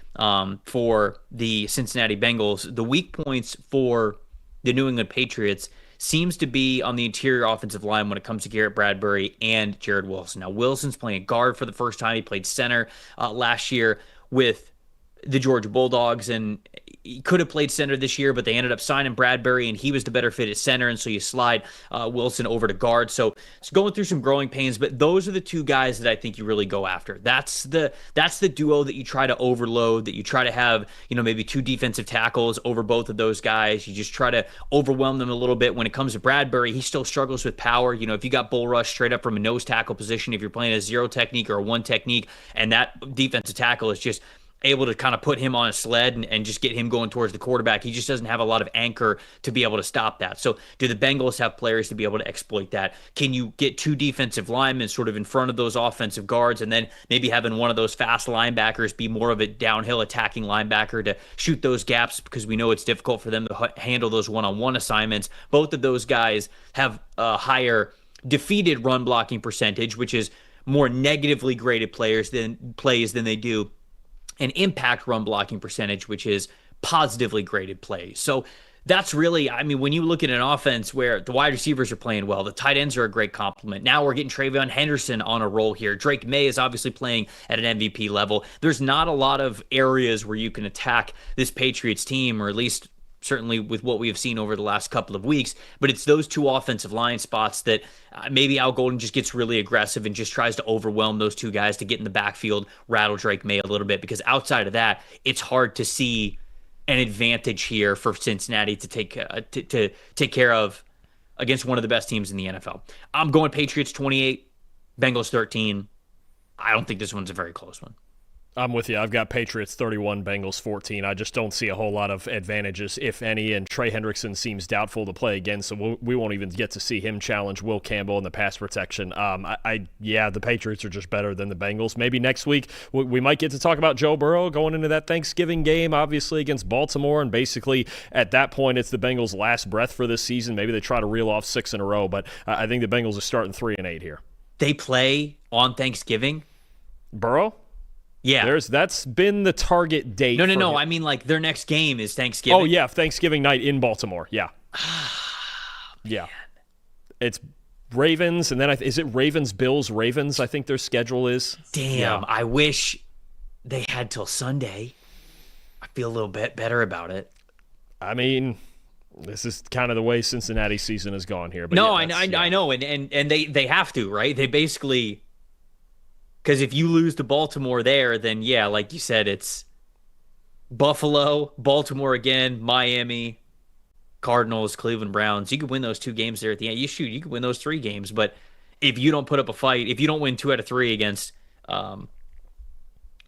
for the Cincinnati Bengals. The weak points for the New England Patriots seems to be on the interior offensive line when it comes to Garrett Bradbury and Jared Wilson. Now, Wilson's playing guard for the first time. He played center last year with the Georgia Bulldogs, and he could have played center this year, but they ended up signing Bradbury, and he was the better fit at center, and so you slide Wilson over to guard. So it's going through some growing pains, but those are the two guys that I think you really go after. That's the duo that you try to overload, that you try to have, maybe two defensive tackles over both of those guys. You just try to overwhelm them a little bit. When it comes to Bradbury, he still struggles with power. If you got bull rush straight up from a nose tackle position, if you're playing a zero technique or a one technique, and that defensive tackle is just able to kind of put him on a sled and just get him going towards the quarterback. He just doesn't have a lot of anchor to be able to stop that. So do the Bengals have players to be able to exploit that? Can you get two defensive linemen sort of in front of those offensive guards, and then maybe having one of those fast linebackers be more of a downhill attacking linebacker to shoot those gaps, because we know it's difficult for them to handle those one-on-one assignments. Both of those guys have a higher defeated run blocking percentage, which is more negatively graded plays than they do an impact run blocking percentage, which is positively graded plays. So that's really, when you look at an offense where the wide receivers are playing well, the tight ends are a great complement. Now we're getting Travion Henderson on a roll here. Drake May is obviously playing at an MVP level. There's not a lot of areas where you can attack this Patriots team, or at least certainly with what we have seen over the last couple of weeks, but it's those two offensive line spots that maybe Al Golden just gets really aggressive and just tries to overwhelm those two guys to get in the backfield, rattle Drake May a little bit, because outside of that, it's hard to see an advantage here for Cincinnati to take care of against one of the best teams in the NFL. I'm going Patriots 28, Bengals 13. I don't think this one's a very close one. I'm with you. I've got Patriots 31, Bengals 14. I just don't see a whole lot of advantages, if any, and Trey Hendrickson seems doubtful to play again, so we won't even get to see him challenge Will Campbell in the pass protection. The Patriots are just better than the Bengals. Maybe next week we might get to talk about Joe Burrow going into that Thanksgiving game, obviously, against Baltimore, and basically at that point it's the Bengals' last breath for this season. Maybe they try to reel off 6 in a row, but I think the Bengals are starting 3-8 here. They play on Thanksgiving? Burrow? Yeah. That's been the target date. No. I mean, like, their next game is Thanksgiving. Oh, yeah, Thanksgiving night in Baltimore. Yeah. Yeah. It's Ravens, and then is it Ravens, Bills, Ravens, I think their schedule is. Damn, yeah. I wish they had till Sunday. I feel a little bit better about it. I mean, this is kind of the way Cincinnati season has gone here. But no, I know, and they have to, right? They basically... Because if you lose to Baltimore there, then yeah, like you said, it's Buffalo, Baltimore again, Miami, Cardinals, Cleveland Browns. You could win those 2 games there at the end. You could win those 3 games. But if you don't put up a fight, if you don't win 2 out of 3 against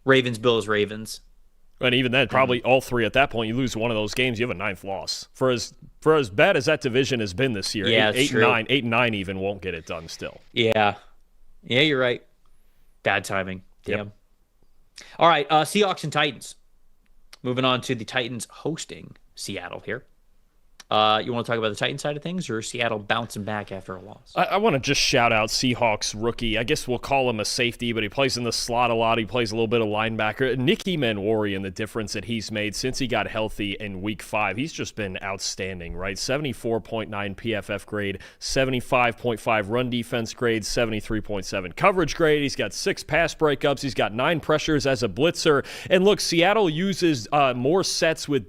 Ravens, Bills, Ravens. And even then, probably all 3 at that point, you lose one of those games, you have a 9th loss. For as bad as that division has been this year, yeah, 8-9 even won't get it done still. Yeah. Yeah, you're right. Bad timing. Damn. Yep. All right, Seahawks and Titans. Moving on to the Titans hosting Seattle here. You want to talk about the Titans side of things, or Seattle bouncing back after a loss? I want to just shout out Seahawks rookie. I guess we'll call him a safety, but he plays in the slot a lot. He plays a little bit of linebacker. Nick Emmanwori, and the difference that he's made since he got healthy in Week 5, he's just been outstanding, right? 74.9 PFF grade, 75.5 run defense grade, 73.7 coverage grade. He's got 6 pass breakups. He's got 9 pressures as a blitzer. And look, Seattle uses more sets with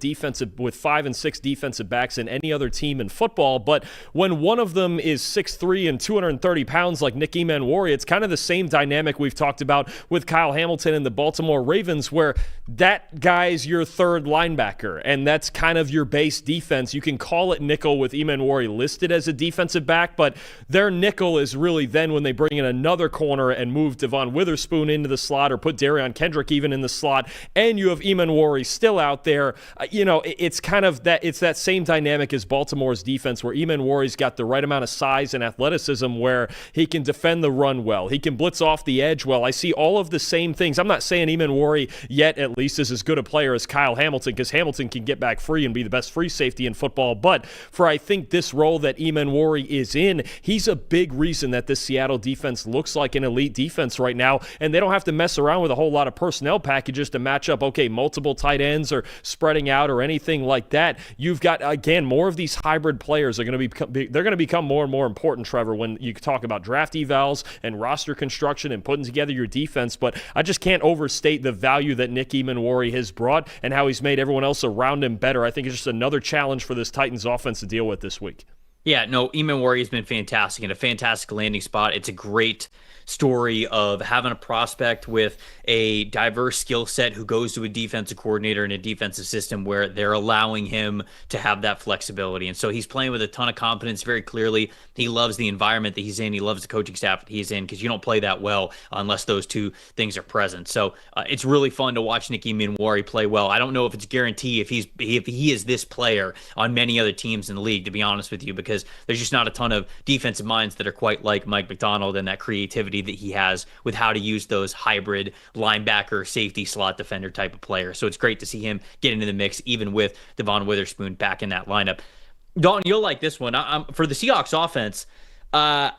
5 and 6 defensive backs than any other team in football, but when one of them is 6'3" and 230 pounds like Nick Emmanwori, it's kind of the same dynamic we've talked about with Kyle Hamilton and the Baltimore Ravens, where that guy's your third linebacker, and that's kind of your base defense. You can call it nickel with Emmanwori listed as a defensive back, but their nickel is really then when they bring in another corner and move Devon Witherspoon into the slot or put Darion Kendrick even in the slot, and you have Emmanwori still out there. It's kind of that, it's that same dynamic as Baltimore's defense, where Emmanwori's got the right amount of size and athleticism where he can defend the run well. He can blitz off the edge well. I see all of the same things. I'm not saying Emmanwori yet at least is as good a player as Kyle Hamilton, because Hamilton can get back free and be the best free safety in football. But for, I think, this role that Emmanwori is in, he's a big reason that this Seattle defense looks like an elite defense right now, and they don't have to mess around with a whole lot of personnel packages to match up, multiple tight ends or spreading out or anything like that. You've got, again, more of these hybrid players are going to become more and more important, Trevor, when you talk about draft evals and roster construction and putting together your defense. But I just can't overstate the value that Nick Emmanwori has brought and how he's made everyone else around him better. I think it's just another challenge for this Titans offense to deal with this week. Yeah, no, Emmanwori has been fantastic and a fantastic landing spot. It's a great story of having a prospect with a diverse skill set who goes to a defensive coordinator in a defensive system where they're allowing him to have that flexibility. And so he's playing with a ton of confidence very clearly. He loves the environment that he's in. He loves the coaching staff that he's in, because you don't play that well unless those two things are present. So it's really fun to watch Nick Emmanwori play well. I don't know if it's a guarantee if he is this player on many other teams in the league, to be honest with you, because there's just not a ton of defensive minds that are quite like Mike Macdonald and that creativity that he has with how to use those hybrid linebacker, safety, slot defender type of players. So it's great to see him get into the mix, even with Devon Witherspoon back in that lineup. Dalton, you'll like this one. For the Seahawks offense, I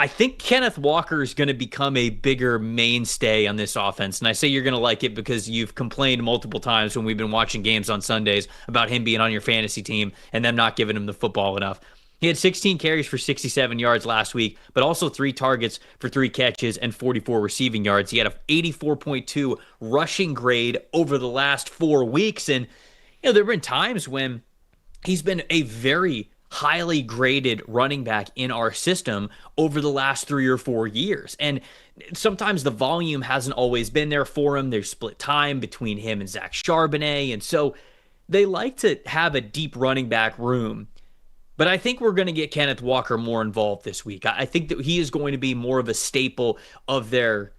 think Kenneth Walker is going to become a bigger mainstay on this offense. And I say you're going to like it because you've complained multiple times when we've been watching games on Sundays about him being on your fantasy team and them not giving him the football enough. He had 16 carries for 67 yards last week, but also 3 targets for 3 catches and 44 receiving yards. He had a 84.2 rushing grade over the last 4 weeks. And, there have been times when he's been a very highly graded running back in our system over the last 3 or 4 years. And sometimes the volume hasn't always been there for him. There's split time between him and Zach Charbonnet. And so they like to have a deep running back room. But I think we're going to get Kenneth Walker more involved this week. I think that he is going to be more of a staple of their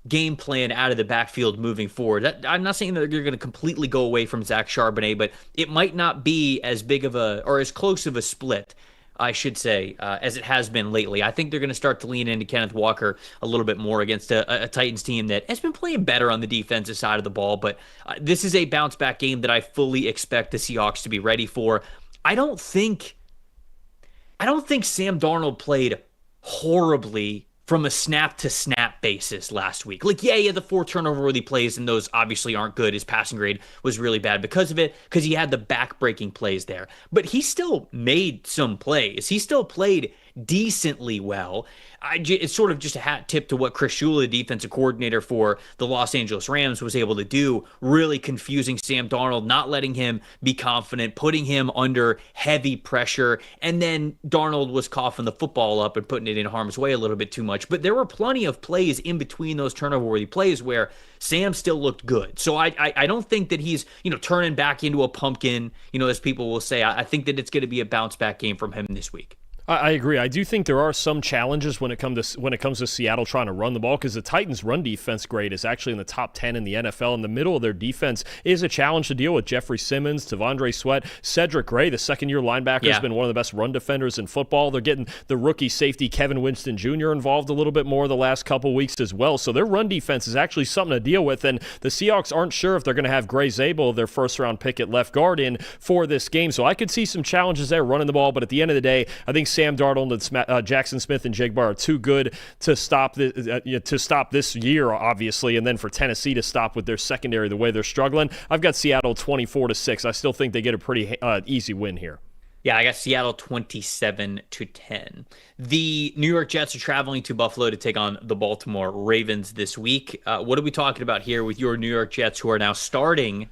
game plan out of the backfield moving forward. I'm not saying that they're going to completely go away from Zach Charbonnet, but it might not be as big of or as close of a split, I should say, as it has been lately. I think they're going to start to lean into Kenneth Walker a little bit more against a Titans team that has been playing better on the defensive side of the ball. But this is a bounce-back game that I fully expect the Seahawks to be ready for. I don't think Sam Darnold played horribly from a snap-to-snap basis last week. He had the 4 turnover-worthy plays, and those obviously aren't good. His passing grade was really bad because of it, because he had the back-breaking plays there. But he still made some plays. He still played decently well. It's sort of just a hat tip to what Chris Shula, the defensive coordinator for the Los Angeles Rams, was able to do, really confusing Sam Darnold, not letting him be confident, putting him under heavy pressure, and then Darnold was coughing the football up and putting it in harm's way a little bit too much. But there were plenty of plays in between those turnover-worthy plays where Sam still looked good. So I don't think that he's, turning back into a pumpkin, as people will say. I think that it's going to be a bounce-back game from him this week. I agree. I do think there are some challenges when it comes to Seattle trying to run the ball, because the Titans' run defense grade is actually in the top 10 in the NFL. In the middle of their defense is a challenge to deal with. Jeffrey Simmons, Tavondre Sweat, Cedric Gray, the second-year linebacker, has been one of the best run defenders in football. They're getting the rookie safety Kevin Winston Jr. involved a little bit more the last couple weeks as well. So their run defense is actually something to deal with. And the Seahawks aren't sure if they're going to have Gray Zabel, their first-round pick at left guard, in for this game. So I could see some challenges there running the ball. But at the end of the day, I think Sam Darnold and Jackson Smith and Jigbar are too good to stop this year, obviously, and then for Tennessee to stop with their secondary the way they're struggling. I've got Seattle 24-6. I still think they get a pretty easy win here. Yeah, I got Seattle 27-10. The New York Jets are traveling to Buffalo to take on the Baltimore Ravens this week. What are we talking about here with your New York Jets, who are now starting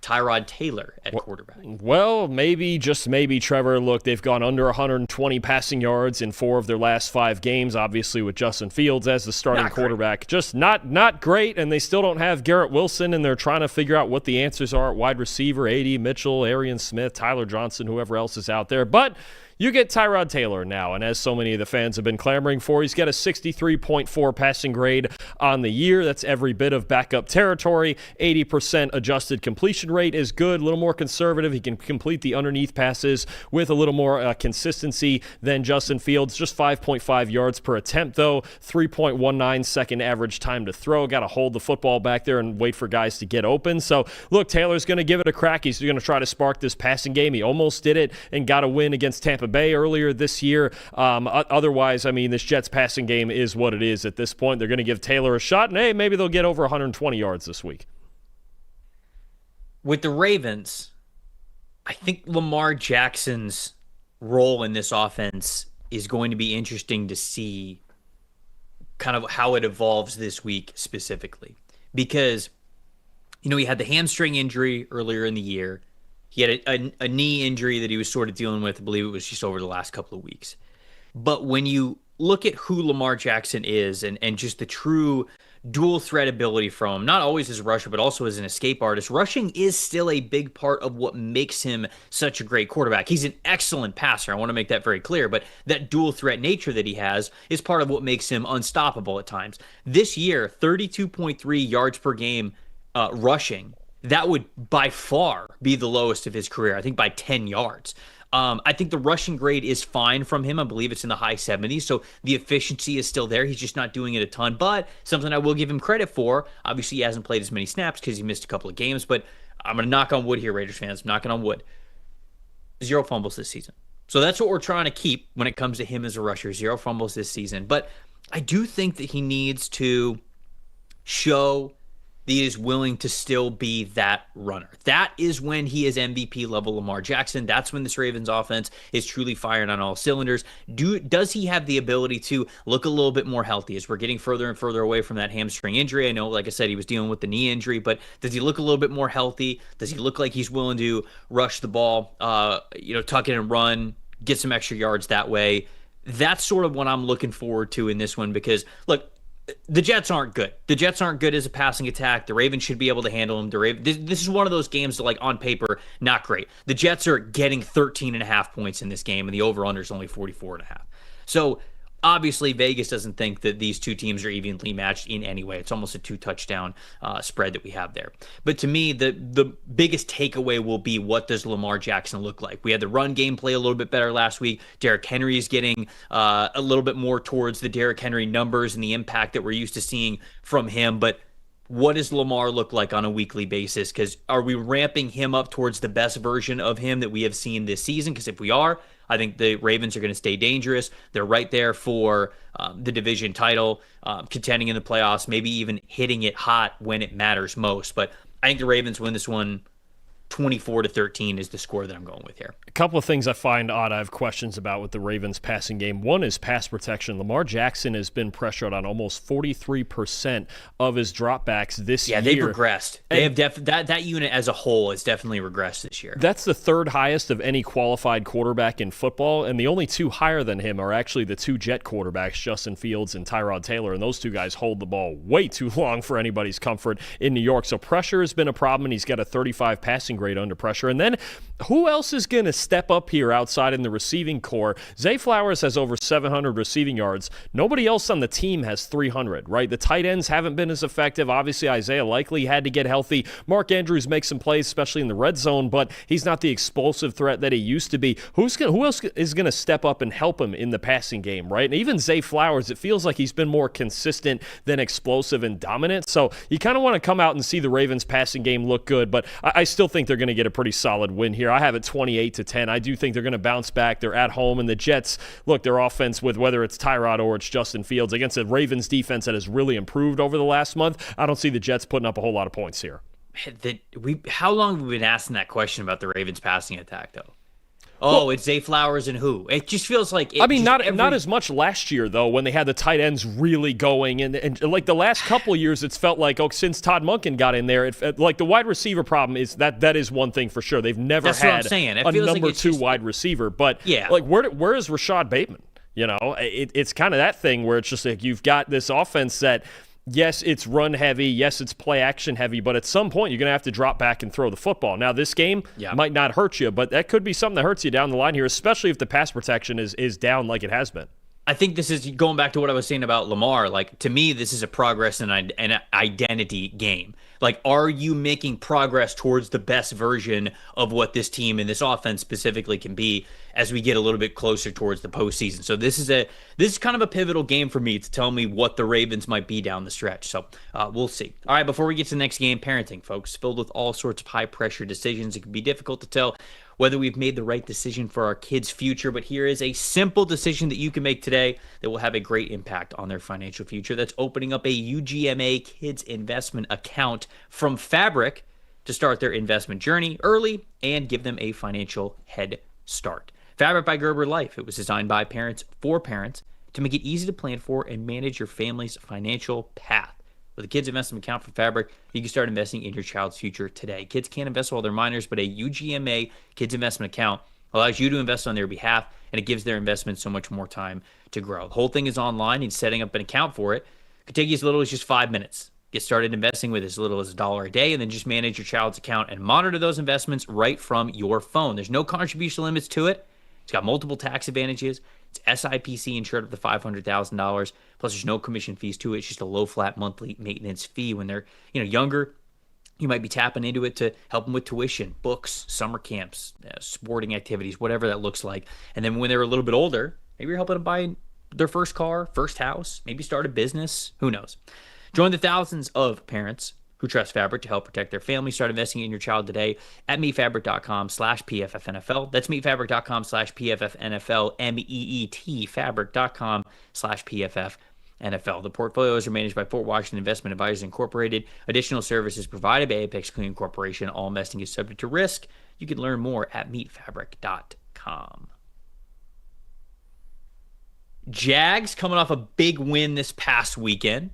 Tyrod Taylor at quarterback? Well, maybe, just maybe, Trevor. Look, they've gone under 120 passing yards in 4 of their last 5 games, obviously with Justin Fields as the starting quarterback. Just not great, and they still don't have Garrett Wilson, and they're trying to figure out what the answers are at wide receiver. A.D. Mitchell, Arian Smith, Tyler Johnson, whoever else is out there. But you get Tyrod Taylor now, and as so many of the fans have been clamoring for, he's got a 63.4 passing grade on the year. That's every bit of backup territory. 80% adjusted completion rate is good, a little more conservative. He can complete the underneath passes with a little more consistency than Justin Fields. Just 5.5 yards per attempt, though. 3.19 second average time to throw. Got to hold the football back there and wait for guys to get open. So, look, Taylor's going to give it a crack. He's going to try to spark this passing game. He almost did it and got a win against Tampa Bay earlier this year. Otherwise, I mean, this Jets passing game is what it is at this point. They're going to give Taylor a shot, and hey, maybe they'll get over 120 yards this week. With the Ravens, I think Lamar Jackson's role in this offense is going to be interesting to see kind of how it evolves this week specifically. Because, you know, he had the hamstring injury earlier in the year. He had a knee injury that he was sort of dealing with. I believe it was just over the last couple of weeks. But when you look at who Lamar Jackson is and just the true dual threat ability from him, not always as a rusher, but also as an escape artist, rushing is still a big part of what makes him such a great quarterback. He's an excellent passer. I want to make that very clear. But that dual threat nature that he has is part of what makes him unstoppable at times. This year, 32.3 yards per game rushing. That would by far be the lowest of his career, I think by 10 yards. I think the rushing grade is fine from him. I believe it's in the high 70s, so the efficiency is still there. He's just not doing it a ton, but something I will give him credit for. Obviously, he hasn't played as many snaps because he missed a couple of games, but I'm going to knock on wood here, Raiders fans. I'm knocking on wood. 0 fumbles this season. So that's what we're trying to keep when it comes to him as a rusher. 0 fumbles this season. But I do think that he needs to show that he is willing to still be that runner. That is when he is MVP level Lamar Jackson. That's when this Ravens offense is truly firing on all cylinders. Does he have the ability to look a little bit more healthy as we're getting further and further away from that hamstring injury? I know, like I said, he was dealing with the knee injury, but does he look a little bit more healthy? Does he look like he's willing to rush the ball, tuck it and run, get some extra yards that way? That's sort of what I'm looking forward to in this one because, look, the Jets aren't good. The Jets aren't good as a passing attack. The Ravens should be able to handle them. This is one of those games that, like, on paper, not great. The Jets are getting 13.5 points in this game, and the over-under is only 44.5. So, obviously, Vegas doesn't think that these two teams are evenly matched in any way. It's almost a 2-touchdown spread that we have there. But to me, the biggest takeaway will be, what does Lamar Jackson look like? We had the run game play a little bit better last week. Derrick Henry is getting a little bit more towards the Derrick Henry numbers and the impact that we're used to seeing from him. But what does Lamar look like on a weekly basis? Because are we ramping him up towards the best version of him that we have seen this season? Because if we are, I think the Ravens are going to stay dangerous. They're right there for the division title, contending in the playoffs, maybe even hitting it hot when it matters most. But I think the Ravens win this one 24-13 is the score that I'm going with here. A couple of things I find odd I have questions about with the Ravens passing game. One is pass protection. Lamar Jackson has been pressured on almost 43% of his dropbacks this year. Yeah, they've regressed. They have that unit as a whole has definitely regressed this year. That's the third highest of any qualified quarterback in football, and the only two higher than him are actually the two Jet quarterbacks, Justin Fields and Tyrod Taylor, and those two guys hold the ball way too long for anybody's comfort in New York. So pressure has been a problem, and he's got a 35 passing great under pressure. And then who else is going to step up here outside in the receiving core? Zay Flowers has over 700 receiving yards. Nobody else on the team has 300, right? The tight ends haven't been as effective. Obviously, Isaiah Likely had to get healthy. Mark Andrews makes some plays, especially in the red zone, but he's not the explosive threat that he used to be. Who else is going to step up and help him in the passing game, right? And even Zay Flowers, it feels like he's been more consistent than explosive and dominant. So you kind of want to come out and see the Ravens passing game look good, but I still think they're going to get a pretty solid win here. I have it 28-10. I do think they're going to bounce back. They're at home, and the Jets, look, their offense, with whether it's Tyrod or it's Justin Fields, against a Ravens defense that has really improved over the last month, I don't see the Jets putting up a whole lot of points here. How long have we been asking that question about the Ravens passing attack, though? Oh, it's Zay Flowers and who? It just feels like not as much last year, though, when they had the tight ends really going. And like the last couple of years, it's felt like, since Todd Monken got in there, like the wide receiver problem is that is one thing for sure. They've never had a number two wide receiver. But like where is Rashad Bateman? It's kind of that thing where it's just like you've got this offense that, yes, it's run heavy. Yes, it's play action heavy. But at some point, you're going to have to drop back and throw the football. Now, this game might not hurt you, but that could be something that hurts you down the line here, especially if the pass protection is down like it has been. I think this is going back to what I was saying about Lamar. Like, to me, this is a progress and an identity game. Like, are you making progress towards the best version of what this team and this offense specifically can be as we get a little bit closer towards the postseason? So this is kind of a pivotal game for me to tell me what the Ravens might be down the stretch. So we'll see. All right, before we get to the next game, parenting, folks, filled with all sorts of high-pressure decisions. It can be difficult to tell whether we've made the right decision for our kids' future, but here is a simple decision that you can make today that will have a great impact on their financial future. That's opening up a UGMA Kids Investment account from Fabric to start their investment journey early and give them a financial head start. Fabric by Gerber Life. It was designed by parents for parents to make it easy to plan for and manage your family's financial path. With a kids investment account from Fabric, you can start investing in your child's future today. Kids can't invest while they're minors, but a UGMA kids investment account allows you to invest on their behalf, and it gives their investment so much more time to grow. The whole thing is online, and setting up an account for it could take you as little as just 5 minutes. Get started investing with as little as $1 a day, and then just manage your child's account and monitor those investments right from your phone. There's no contribution limits to it. It's got multiple tax advantages. It's SIPC insured up to $500,000. Plus, there's no commission fees to it. It's just a low, flat monthly maintenance fee. When they're younger, you might be tapping into it to help them with tuition, books, summer camps, sporting activities, whatever that looks like. And then when they're a little bit older, maybe you're helping them buy their first car, first house, maybe start a business. Who knows? Join the thousands of parents who trust Fabric to help protect their family. Start investing in your child today at meetfabric.com/PFFNFL. That's meetfabric.com/PFFNFL, MEET, fabric.com/PFFNFL. The portfolios are managed by Fort Washington Investment Advisors Incorporated. Additional services provided by Apex Clean Corporation. All investing is subject to risk. You can learn more at meetfabric.com. Jags coming off a big win this past weekend,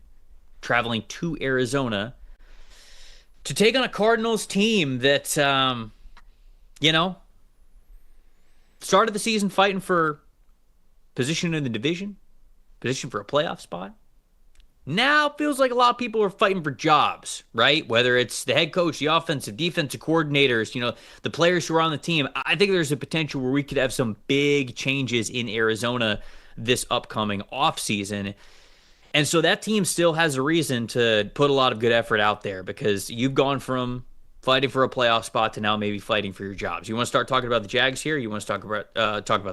traveling to Arizona to take on a Cardinals team that, started the season fighting for position in the division, position for a playoff spot. Now it feels like a lot of people are fighting for jobs, right? Whether it's the head coach, the offensive, defensive coordinators, the players who are on the team. I think there's a potential where we could have some big changes in Arizona this upcoming offseason. And so that team still has a reason to put a lot of good effort out there, because you've gone from fighting for a playoff spot to now maybe fighting for your jobs. You want to start talking about the Jags here? Or you want to talk about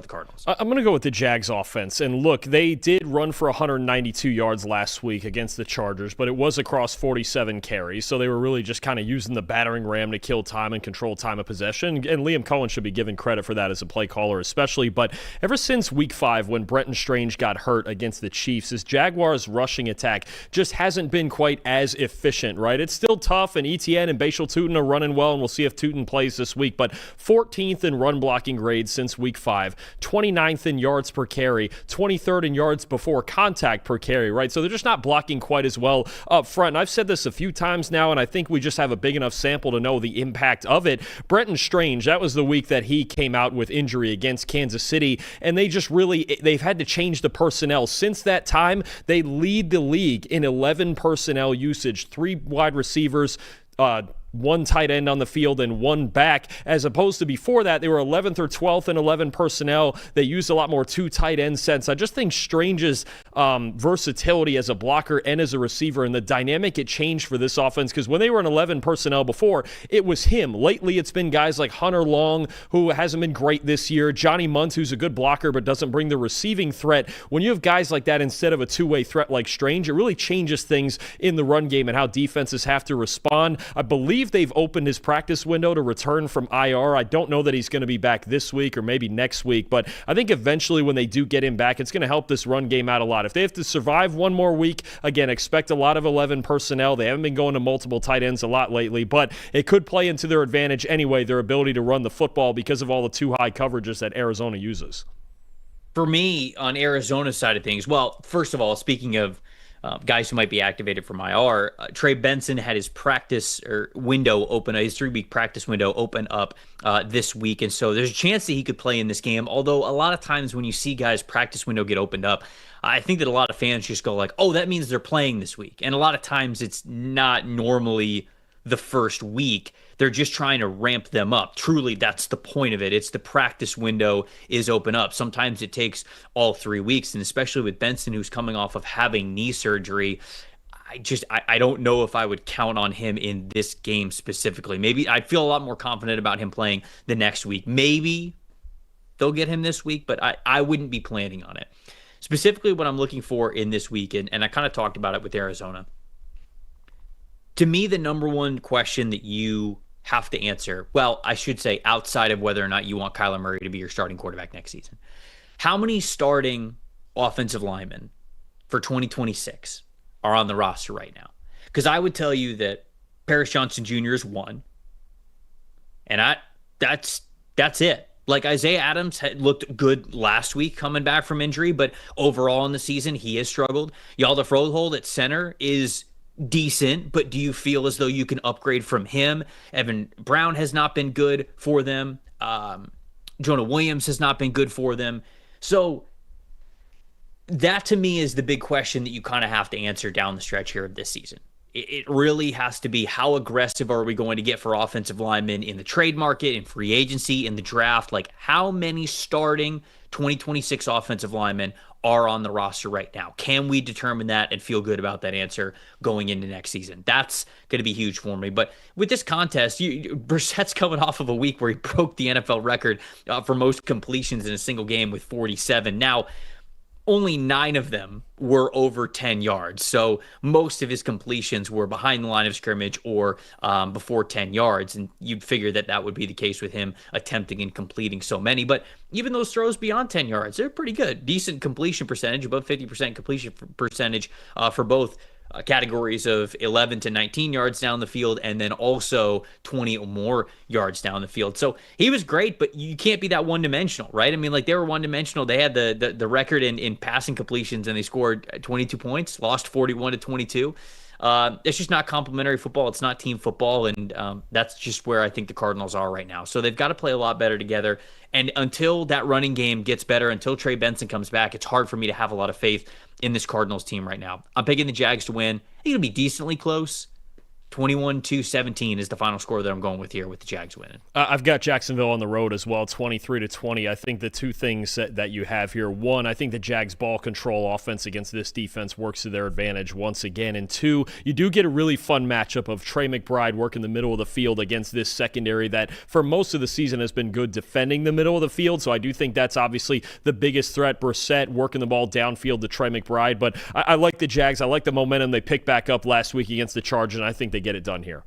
the Cardinals? I'm going to go with the Jags offense. And look, they did run for 192 yards last week against the Chargers, but it was across 47 carries. So they were really just kind of using the battering ram to kill time and control time of possession. And Liam Cohen should be given credit for that as a play caller especially. But ever since week 5, when Brenton Strange got hurt against the Chiefs, this Jaguars rushing attack just hasn't been quite as efficient, right? It's still tough, and Etienne and Bashal Tutin are running well, and we'll see if Tutin plays this week, but 14th in run blocking grades since week 5, 29th in yards per carry, 23rd in yards before contact per carry, right? So they're just not blocking quite as well up front. And I've said this a few times now, and I think we just have a big enough sample to know the impact of it. Brenton Strange, that was the week that he came out with injury against Kansas City, and they've had to change the personnel. Since that time, they lead the league in 11 personnel usage, 3 wide receivers, one tight end on the field and one back, as opposed to before that, they were 11th or 12th in 11 personnel. They used a lot more two tight end sets. I just think Strange's versatility as a blocker and as a receiver and the dynamic it changed for this offense, because when they were in 11 personnel before, it was him. Lately, it's been guys like Hunter Long, who hasn't been great this year, Johnny Munt, who's a good blocker but doesn't bring the receiving threat. When you have guys like that instead of a two-way threat like Strange, it really changes things in the run game and how defenses have to respond. I believe they've opened his practice window to return from IR. I don't know that he's going to be back this week or maybe next week, but I think eventually when they do get him back, it's going to help this run game out a lot. If they have to survive one more week, again, expect a lot of 11 personnel. They haven't been going to multiple tight ends a lot lately, but it could play into their advantage anyway, their ability to run the football because of all the too high coverages that Arizona uses. For me, on Arizona's side of things, well, first of all, speaking of guys who might be activated from IR, Trey Benson had his practice window open, his 3-week practice window open up this week. And so there's a chance that he could play in this game. Although a lot of times when you see guys' practice window get opened up, I think that a lot of fans just go like, oh, that means they're playing this week. And a lot of times it's not normally the first week. They're just trying to ramp them up. Truly, that's the point of it. It's the practice window is open up. Sometimes it takes all 3 weeks, and especially with Benson, who's coming off of having knee surgery, I don't know if I would count on him in this game specifically. Maybe I'd feel a lot more confident about him playing the next week. Maybe they'll get him this week, but I wouldn't be planning on it. Specifically, what I'm looking for in this week, and I kind of talked about it with Arizona. To me, the number one question that you have to answer, well, I should say outside of whether or not you want Kyler Murray to be your starting quarterback next season, how many starting offensive linemen for 2026 are on the roster right now? Because I would tell you that Paris Johnson Jr. is one, and that's it. Like Isaiah Adams had looked good last week coming back from injury, but overall in the season, he has struggled. Yalda Froholt at center is decent, but do you feel as though you can upgrade from him? Evan Brown has not been good for them. Jonah Williams has not been good for them. So that to me is the big question that you kind of have to answer down the stretch here of this season. It really has to be, how aggressive are we going to get for offensive linemen in the trade market, in free agency, in the draft? Like, how many starting 2026 offensive linemen are on the roster right now? Can we determine that and feel good about that answer going into next season? That's going to be huge for me. But with this contest, Brissett's coming off of a week where he broke the NFL record for most completions in a single game with 47. Now, only 9 of them were over 10 yards. So most of his completions were behind the line of scrimmage or before 10 yards. And you'd figure that that would be the case with him attempting and completing so many. But even those throws beyond 10 yards, they're pretty good. Decent completion percentage, above 50% completion percentage for both categories of 11 to 19 yards down the field, and then also 20 or more yards down the field. So he was great, but you can't be that one-dimensional, right? I mean, like, they were one-dimensional. They had the record in passing completions, and they scored 22 points, lost 41 to 22. It's just not complimentary football. It's not team football, and that's just where I think the Cardinals are right now. So they've got to play a lot better together, and until that running game gets better, until Trey Benson comes back, it's hard for me to have a lot of faith in this Cardinals team right now. I'm picking the Jags to win. I think it'll be decently close. 21-17 is the final score that I'm going with here, with the Jags winning. I've got Jacksonville on the road as well, 23-20. I think the two things that you have here, one, I think the Jags' ball control offense against this defense works to their advantage once again. And two, you do get a really fun matchup of Trey McBride working the middle of the field against this secondary that for most of the season has been good defending the middle of the field. So I do think that's obviously the biggest threat. Brissett working the ball downfield to Trey McBride. But I like the Jags. I like the momentum they picked back up last week against the Chargers, and I think they get it done here.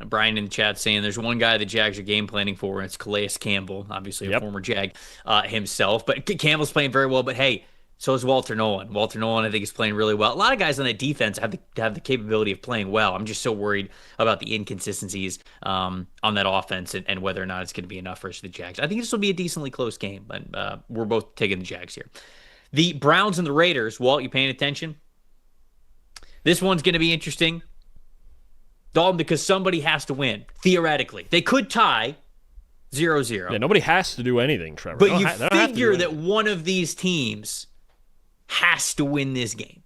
Brian in the chat saying there's one guy the Jags are game planning for, and it's Calais Campbell, obviously a former Jag himself. But Campbell's playing very well. But hey, so is Walter Nolan. Walter Nolan, I think, is playing really well. A lot of guys on that defense have the capability of playing well. I'm just so worried about the inconsistencies on that offense and whether or not it's going to be enough for the Jags. I think this will be a decently close game, but we're both taking the Jags here. The Browns and the Raiders. Walt, you paying attention? This one's going to be interesting. Dalton, because somebody has to win, theoretically. They could tie 0-0. Yeah, nobody has to do anything, Trevor. But you figure that one of these teams has to win this game.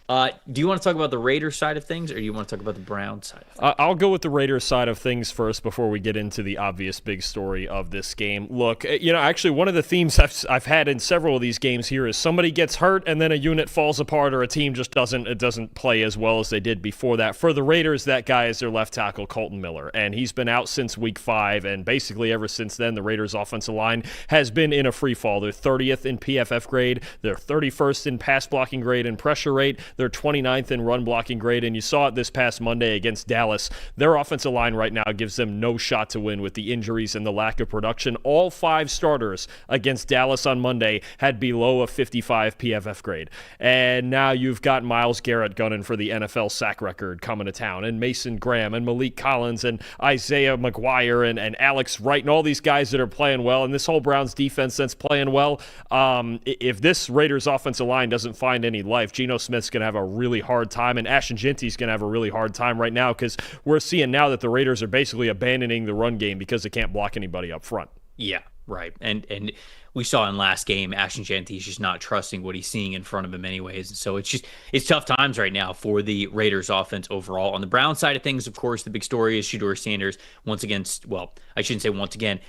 Do you want to talk about the Raiders side of things, or do you want to talk about the Browns side of things? I'll go with the Raiders side of things first before we get into the obvious big story of this game. Look, actually one of the themes I've had in several of these games here is somebody gets hurt and then a unit falls apart or a team just doesn't play as well as they did before that. For the Raiders, that guy is their left tackle, Colton Miller, and he's been out since week 5, and basically ever since then, the Raiders' offensive line has been in a free fall. They're 30th in PFF grade, they're 31st in pass blocking grade and pressure rate, they're 29th in run blocking grade, and you saw it this past Monday against Dallas. Their offensive line right now gives them no shot to win with the injuries and the lack of production. All 5 starters against Dallas on Monday had below a 55 PFF grade. And now you've got Myles Garrett gunning for the NFL sack record coming to town, and Mason Graham and Malik Collins and Isaiah McGuire and Alex Wright and all these guys that are playing well, and this whole Browns defense that's playing well. If this Raiders offensive line doesn't find any life, Geno Smith's going to have a really hard time, and Ashton Jinty's going to have a really hard time right now because we're seeing now that the Raiders are basically abandoning the run game because they can't block anybody up front. Yeah, right. And we saw in last game, Ashton Jinty's just not trusting what he's seeing in front of him anyways. And so it's tough times right now for the Raiders offense overall. On the Brown side of things, of course, the big story is Shedeur Sanders once again, well, I shouldn't say once again,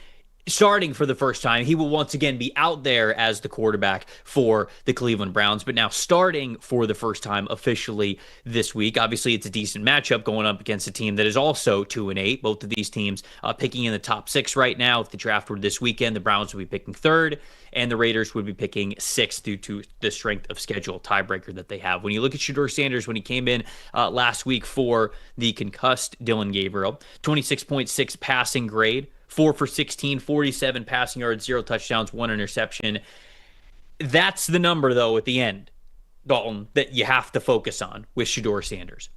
starting for the first time. He will once again be out there as the quarterback for the Cleveland Browns, but now starting for the first time officially this week. Obviously, it's a decent matchup going up against a team that is also 2-8. Both of these teams picking in the top 6 right now. If the draft were this weekend, the Browns would be picking 3rd, and the Raiders would be picking 6th due to the strength of schedule tiebreaker that they have. When you look at Shedeur Sanders, when he came in last week for the concussed Dillon Gabriel, 26.6 passing grade, 4 for 16, 47 passing yards, 0 touchdowns, 1 interception. That's the number, though, at the end, Dalton, that you have to focus on with Shedeur Sanders.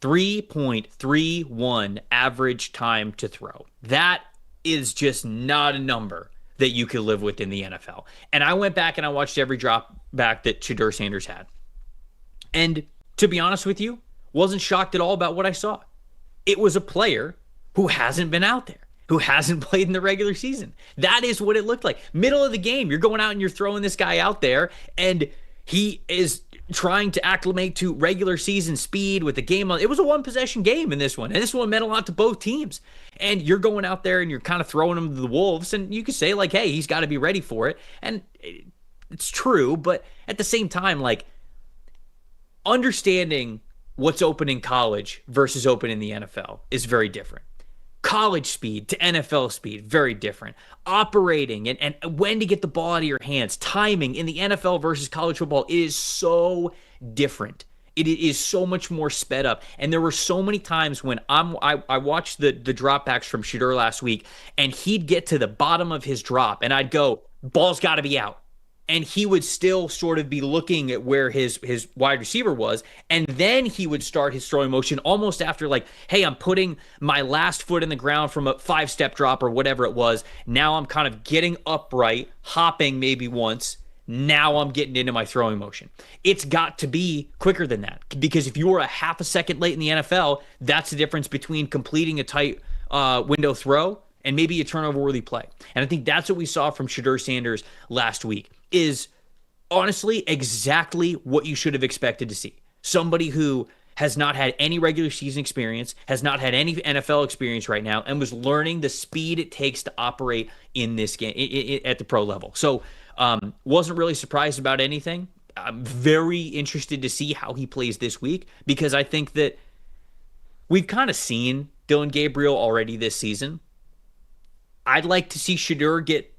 3.31 average time to throw. That is just not a number that you could live with in the NFL. And I went back and I watched every drop back that Shedeur Sanders had. And to be honest with you, wasn't shocked at all about what I saw. It was a player who hasn't been out there, who hasn't played in the regular season. That is what it looked like. Middle of the game, you're going out and you're throwing this guy out there, and he is trying to acclimate to regular season speed with the game. It was a one-possession game in this one, and this one meant a lot to both teams. And you're going out there and you're kind of throwing him to the wolves, and you could say, like, hey, he's got to be ready for it. And it's true, but at the same time, like, understanding what's open in college versus open in the NFL is very different. College speed to NFL speed, very different. Operating and when to get the ball out of your hands, timing in the NFL versus college football is so different. It is so much more sped up. And there were so many times when I watched the dropbacks from Shedeur last week, and he'd get to the bottom of his drop, and I'd go, ball's got to be out. And he would still sort of be looking at where his wide receiver was, and then he would start his throwing motion almost after, like, hey, I'm putting my last foot in the ground from a 5-step drop or whatever it was. Now I'm kind of getting upright, hopping maybe once. Now I'm getting into my throwing motion. It's got to be quicker than that, because if you were a half a second late in the NFL, that's the difference between completing a tight window throw and maybe a turnover-worthy play. And I think that's what we saw from Shedeur Sanders last week, is honestly exactly what you should have expected to see. Somebody who has not had any regular season experience, has not had any NFL experience right now, and was learning the speed it takes to operate in this game at the pro level. So wasn't really surprised about anything. I'm very interested to see how he plays this week, because I think that we've kind of seen Dillon Gabriel already this season. I'd like to see Shedeur get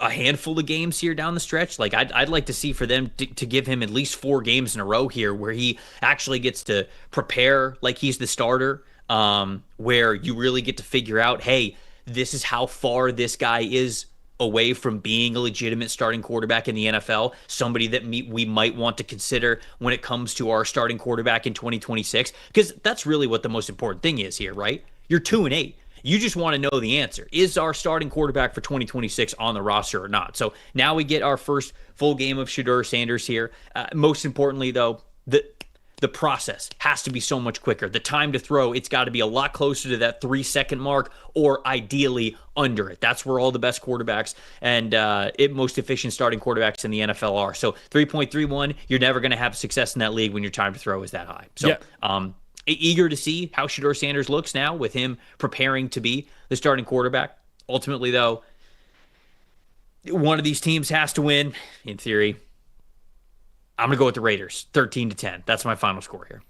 a handful of games here down the stretch. Like, I'd like to see for them to give him at least 4 games in a row here where he actually gets to prepare like he's the starter, where you really get to figure out, hey, this is how far this guy is away from being a legitimate starting quarterback in the NFL, somebody that we might want to consider when it comes to our starting quarterback in 2026, because that's really what the most important thing is here, right? You're 2-8. You just want to know the answer. Is our starting quarterback for 2026 on the roster or not? So now we get our first full game of Shedeur Sanders here. Most importantly, though, the the process has to be so much quicker. The time to throw, it's got to be a lot closer to that 3-second mark, or ideally under it. That's where all the best quarterbacks and most efficient starting quarterbacks in the NFL are. So 3.31, you're never going to have success in that league when your time to throw is that high. So eager to see how Shedeur Sanders looks now with him preparing to be the starting quarterback. Ultimately, though, one of these teams has to win, in theory. I'm going to go with the Raiders, 13-10. That's my final score here.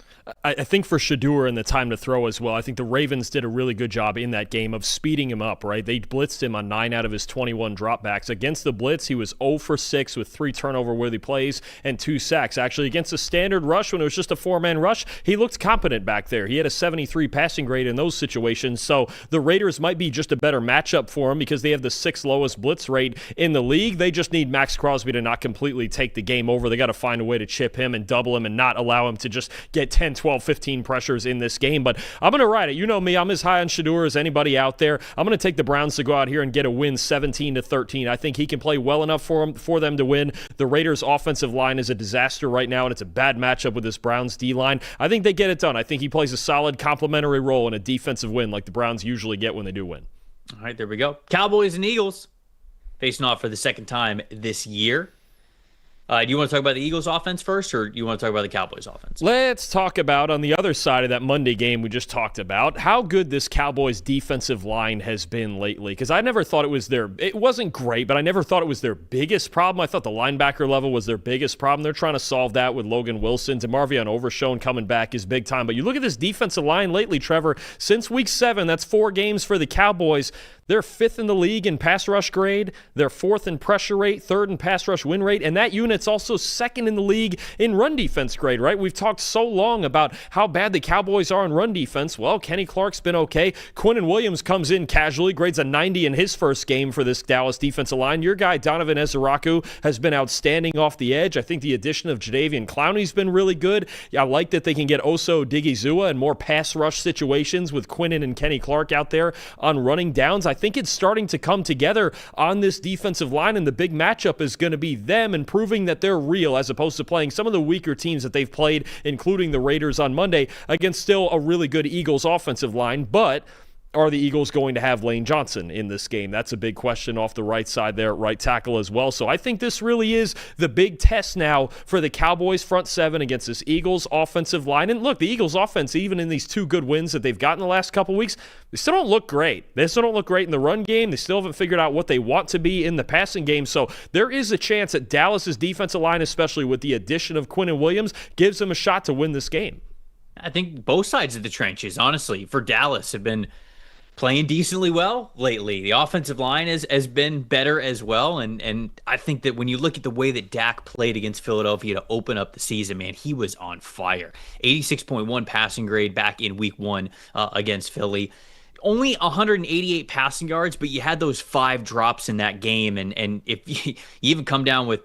I think for Shedeur and the time to throw as well, I think the Ravens did a really good job in that game of speeding him up, right? They blitzed him on 9 out of his 21 dropbacks. Against the blitz, he was 0 for 6 with 3 turnover-worthy plays and 2 sacks. Actually, against a standard rush, when it was just a 4-man rush, he looked competent back there. He had a 73 passing grade in those situations, so the Raiders might be just a better matchup for him because they have the 6th lowest blitz rate in the league. They just need Max Crosby to not completely take the game over. They got to find a way to chip him and double him and not allow him to just get 10, 12, 15 pressures in this game. But I'm going to ride it. You know me. I'm as high on Shedeur as anybody out there. I'm going to take the Browns to go out here and get a win 17-13. I think he can play well enough for them to win. The Raiders' offensive line is a disaster right now, and it's a bad matchup with this Browns D-line. I think they get it done. I think he plays a solid complementary role in a defensive win like the Browns usually get when they do win. All right, there we go. Cowboys and Eagles facing off for the second time this year. Do you want to talk about the Eagles offense first, or do you want to talk about the Cowboys offense? Let's talk about, on the other side of that Monday game we just talked about, how good this Cowboys defensive line has been lately. Because I never thought it wasn't great, but I never thought it was their biggest problem. I thought the linebacker level was their biggest problem. They're trying to solve that with Logan Wilson. DeMarvion Overshown coming back is big time. But you look at this defensive line lately, Trevor, since week 7, that's 4 games for the Cowboys. They're 5th in the league in pass rush grade. They're 4th in pressure rate, 3rd in pass rush win rate, and that unit's also 2nd in the league in run defense grade, right? We've talked so long about how bad the Cowboys are in run defense. Well, Kenny Clark's been okay. Quinnen Williams comes in casually, grades a 90 in his first game for this Dallas defensive line. Your guy, Donovan Ezeraku, has been outstanding off the edge. I think the addition of Jadeveon Clowney's been really good. I like that they can get Oso Odigizua in more pass rush situations with Quinnen and Kenny Clark out there on running downs. I think it's starting to come together on this defensive line, and the big matchup is going to be them and proving that they're real as opposed to playing some of the weaker teams that they've played, including the Raiders on Monday, against still a really good Eagles offensive line. But are the Eagles going to have Lane Johnson in this game? That's a big question off the right side there at right tackle as well. So I think this really is the big test now for the Cowboys front 7 against this Eagles offensive line. And look, the Eagles offense, even in these 2 good wins that they've gotten the last couple weeks, they still don't look great. They still don't look great in the run game. They still haven't figured out what they want to be in the passing game. So there is a chance that Dallas's defensive line, especially with the addition of Quinnen Williams, gives them a shot to win this game. I think both sides of the trenches, honestly, for Dallas have been playing decently well lately. The offensive line has been better as well, and I think that when you look at the way that Dak played against Philadelphia to open up the season, man, he was on fire. 86.1 passing grade back in week 1 against Philly. Only 188 passing yards, but you had those 5 drops in that game, and if you even come down with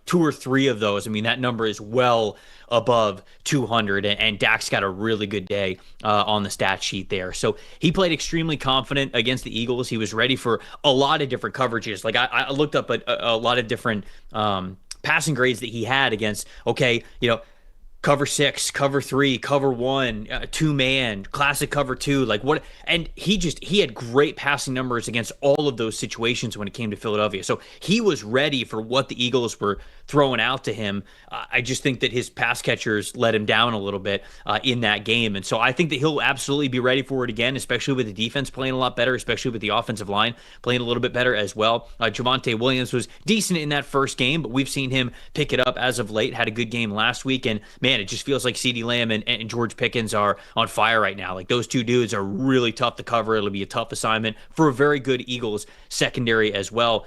2 or 3 of those, I mean, that number is well above 200, and Dak's got a really good day on the stat sheet there. So he played extremely confident against the Eagles. He was ready for a lot of different coverages. Like I looked up a lot of different passing grades that he had against, cover 6, cover 3, cover 1, 2-man, classic cover 2, like what? And he had great passing numbers against all of those situations when it came to Philadelphia. So he was ready for what the Eagles were throwing out to him. I just think that his pass catchers let him down a little bit in that game. And so I think that he'll absolutely be ready for it again, especially with the defense playing a lot better, especially with the offensive line playing a little bit better as well. Javonte Williams was decent in that first game, but we've seen him pick it up as of late, had a good game last week. And man, it just feels like CeeDee Lamb and George Pickens are on fire right now. Like those 2 dudes are really tough to cover. It'll be a tough assignment for a very good Eagles secondary as well.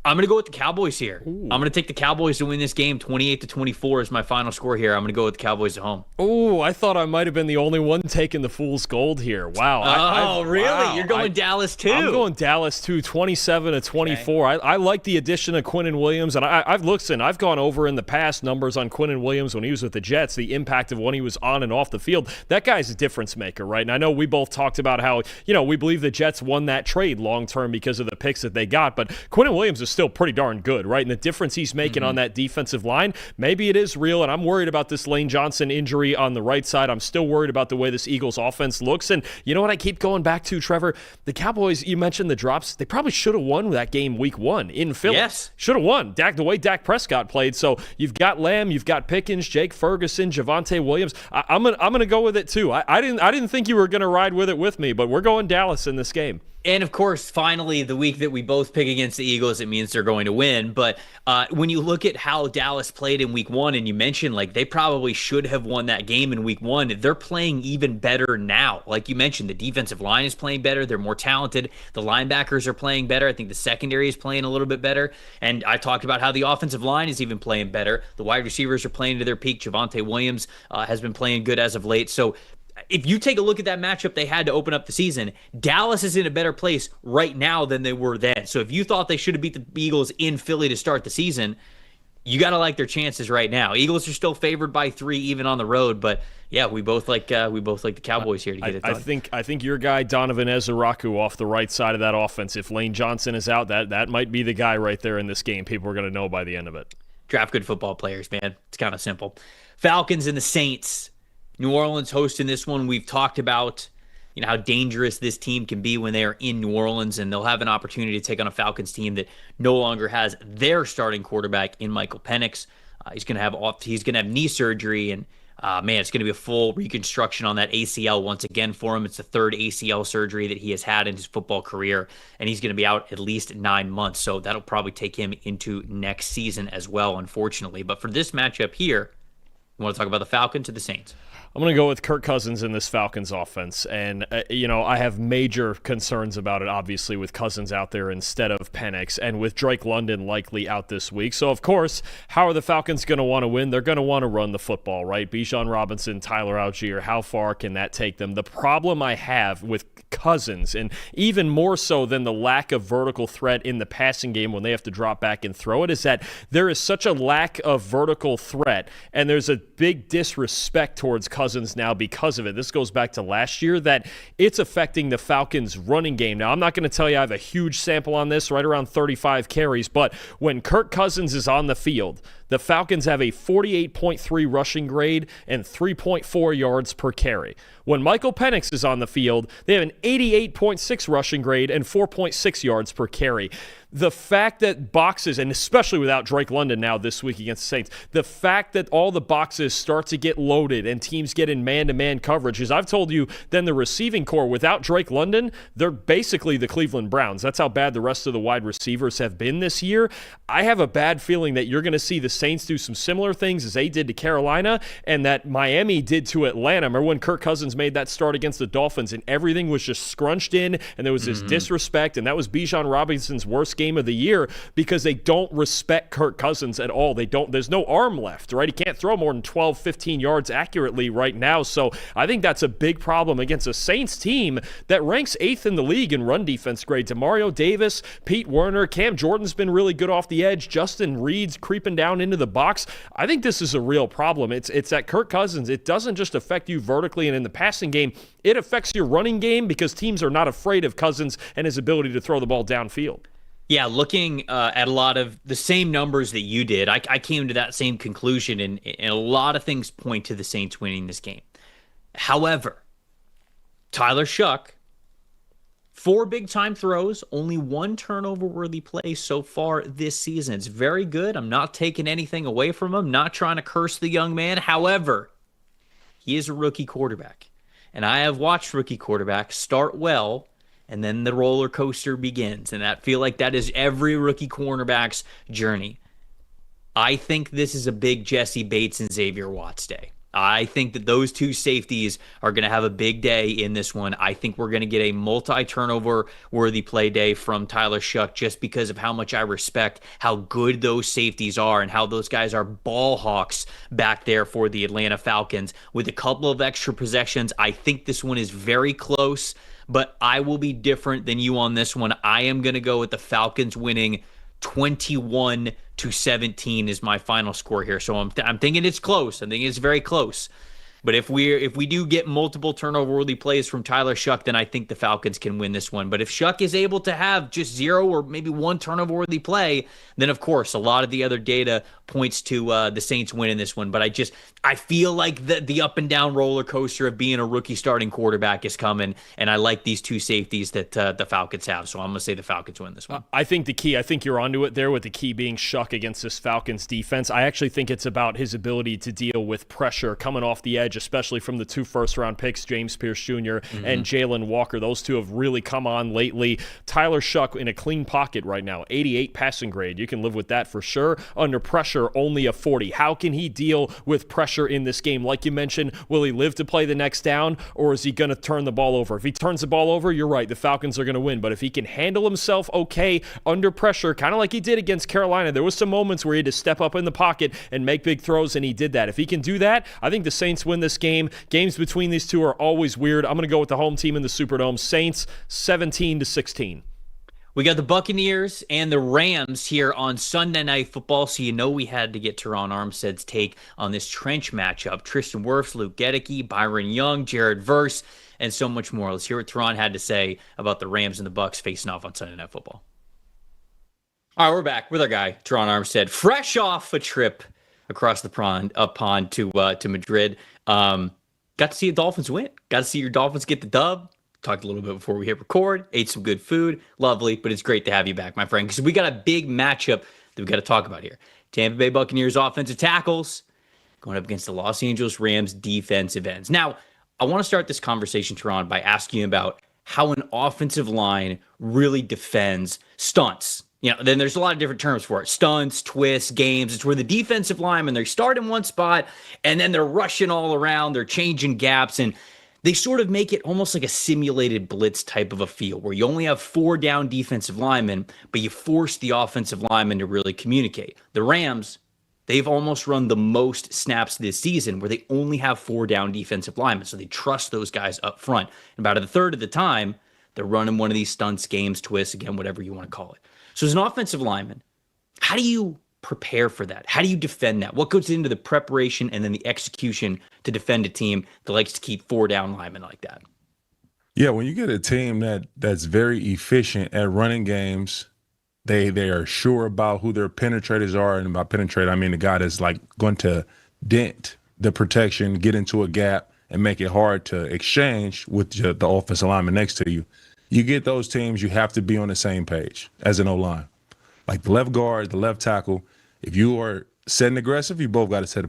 I'm going to go with the Cowboys here. Ooh. I'm going to take the Cowboys to win this game. 28-24 is my final score here. I'm going to go with the Cowboys at home. Oh, I thought I might have been the only one taking the fool's gold here. Wow. Really? Wow. You're going Dallas too? I'm going Dallas too, 27-24. Okay. I like the addition of Quinnen Williams, and I've gone over in the past numbers on Quinnen Williams when he was with the Jets, the impact of when he was on and off the field. That guy's a difference maker, right? And I know we both talked about how, we believe the Jets won that trade long-term because of the picks that they got, but Quinnen Williams is still pretty darn good, right? And the difference he's making on that defensive line, maybe it is real, and I'm worried about this Lane Johnson injury on the right side. I'm still worried about the way this Eagles offense looks. And you know what I keep going back to, Trevor? The Cowboys, you mentioned the drops. They probably should have won that game week 1 in Philly. Yes. Should have won. The way Dak Prescott played. So you've got Lamb, you've got Pickens, Jake Ferguson, Javonte Williams. I'm gonna go with it too. I didn't think you were gonna ride with it with me, but we're going Dallas in this game. And, of course, finally, the week that we both pick against the Eagles, it means they're going to win. But when you look at how Dallas played in week 1, and you mentioned, like, they probably should have won that game in week 1, they're playing even better now. Like you mentioned, the defensive line is playing better. They're more talented. The linebackers are playing better. I think the secondary is playing a little bit better. And I talked about how the offensive line is even playing better. The wide receivers are playing to their peak. Javonte Williams has been playing good as of late. So if you take a look at that matchup they had to open up the season, Dallas is in a better place right now than they were then. So if you thought they should have beat the Eagles in Philly to start the season, you got to like their chances right now. Eagles are still favored by 3 even on the road, but yeah, we both like the Cowboys here to get it done. I think your guy Donovan Ezeraku off the right side of that offense, if Lane Johnson is out, that might be the guy right there in this game. People are going to know by the end of it. Draft good football players, man. It's kind of simple. Falcons and the Saints. New Orleans hosting this one. We've talked about, how dangerous this team can be when they are in New Orleans, and they'll have an opportunity to take on a Falcons team that no longer has their starting quarterback in Michael Penix. He's going to have knee surgery, and man, it's going to be a full reconstruction on that ACL once again for him. It's the 3rd ACL surgery that he has had in his football career, and he's going to be out at least 9 months. So that'll probably take him into next season as well, unfortunately. But for this matchup here, you want to talk about the Falcons or the Saints? I'm going to go with Kirk Cousins in this Falcons offense. And, I have major concerns about it, obviously, with Cousins out there instead of Penix and with Drake London likely out this week. So, of course, how are the Falcons going to want to win? They're going to want to run the football, right? Bijan Robinson, Tyler Algier, how far can that take them? The problem I have with Cousins, and even more so than the lack of vertical threat in the passing game when they have to drop back and throw it, is that there is such a lack of vertical threat, and there's a big disrespect towards Cousins now because of it. This goes back to last year, that it's affecting the Falcons' running game. Now, I'm not going to tell you I have a huge sample on this, right around 35 carries, but when Kirk Cousins is on the field, the Falcons have a 48.3 rushing grade and 3.4 yards per carry. When Michael Penix is on the field, they have an 88.6 rushing grade and 4.6 yards per carry. The fact that boxes, and especially without Drake London now this week against the Saints, the fact that all the boxes start to get loaded and teams get in man-to-man coverage, as I've told you, then the receiving core without Drake London, they're basically the Cleveland Browns. That's how bad the rest of the wide receivers have been this year. I have a bad feeling that you're going to see the Saints do some similar things as they did to Carolina and that Miami did to Atlanta. Remember when Kirk Cousins made that start against the Dolphins and everything was just scrunched in and there was this disrespect, and that was Bijan Robinson's worst game of the year because they don't respect Kirk Cousins at all. There's no arm left, right? He can't throw more than 12, 15 yards accurately right now. So I think that's a big problem against a Saints team that ranks 8th in the league in run defense grade. Demario Davis, Pete Werner, Cam Jordan's been really good off the edge. Justin Reed's creeping down into the box. I think this is a real problem. It's that Kirk Cousins, it doesn't just affect you vertically and in the passing game, it affects your running game because teams are not afraid of Cousins and his ability to throw the ball downfield. Yeah, looking at a lot of the same numbers that you did, I came to that same conclusion, and a lot of things point to the Saints winning this game. However, Tyler Shuck, 4 big-time throws, only 1 turnover-worthy play so far this season. It's very good. I'm not taking anything away from him, not trying to curse the young man. However, he is a rookie quarterback, and I have watched rookie quarterbacks start well, and then the roller coaster begins. And I feel like that is every rookie cornerback's journey. I think this is a big Jesse Bates and Xavier Watts day. I think that those 2 safeties are going to have a big day in this one. I think we're going to get a multi-turnover worthy play day from Tyler Shuck just because of how much I respect how good those safeties are and how those guys are ball hawks back there for the Atlanta Falcons. With a couple of extra possessions, I think this one is very close, but I will be different than you on this one. I am going to go with the Falcons winning 21-17 is my final score here. So I'm thinking it's close. I'm thinking it's very close. But if we do get multiple turnover-worthy plays from Tyler Shuck, then I think the Falcons can win this one. But if Shuck is able to have just 0 or maybe 1 turnover-worthy play, then of course a lot of the other data points to the Saints winning this one. But I feel like the up and down roller coaster of being a rookie starting quarterback is coming, and I like these 2 safeties that the Falcons have. So I'm going to say the Falcons win this one. I think you're onto it there with the key being Shuck against this Falcons defense. I actually think it's about his ability to deal with pressure coming off the edge, especially from the 2 first-round picks, James Pierce Jr. And Jalen Walker. Those 2 have really come on lately. Tyler Shuck in a clean pocket right now, 88 passing grade. You can live with that for sure. Under pressure, only a 40. How can he deal with pressure in this game? Like you mentioned, will he live to play the next down, or is he going to turn the ball over? If he turns the ball over, you're right, the Falcons are going to win. But if he can handle himself okay under pressure, kind of like he did against Carolina, there was some moments where he had to step up in the pocket and make big throws, and he did that. If he can do that, I think the Saints win this game. Games between these 2 are always weird. I'm going to go with the home team in the Superdome. Saints 17-16. We got the Buccaneers and the Rams here on Sunday Night Football, so you know we had to get Terron Armstead's take on this trench matchup. Tristan Wirfs, Luke Gedeke, Byron Young, Jared Verse, and so much more. Let's hear what Terron had to say about the Rams and the Bucs facing off on Sunday Night Football. All right, we're back with our guy, Terron Armstead, fresh off a trip across the pond to Madrid. Got to see the Dolphins win. Got to see your Dolphins get the dub. Talked a little bit before we hit record. Ate some good food. Lovely, but it's great to have you back, my friend, because we got a big matchup that we got to talk about here. Tampa Bay Buccaneers offensive tackles going up against the Los Angeles Rams defensive ends. Now, I want to start this conversation, Terron, by asking you about how an offensive line really defends stunts. Then there's a lot of different terms for it. Stunts, twists, games. It's where the defensive linemen, they start in one spot, and then they're rushing all around. They're changing gaps, and they sort of make it almost like a simulated blitz type of a feel where you only have 4 down defensive linemen, but you force the offensive linemen to really communicate. The Rams, they've almost run the most snaps this season where they only have 4 down defensive linemen, so they trust those guys up front. And about a third of the time, they're running one of these stunts, games, twists, again, whatever you want to call it. So as an offensive lineman, how do you prepare for that? How do you defend that? What goes into the preparation and then the execution to defend a team that likes to keep 4 down linemen like that? Yeah, when you get a team that's very efficient at running games, they are sure about who their penetrators are. And by penetrate, I mean the guy that's like going to dent the protection, get into a gap, and make it hard to exchange with the offensive lineman next to you. You get those teams, you have to be on the same page as an O-line. Like the left guard, the left tackle, if you are setting aggressive, you both got to set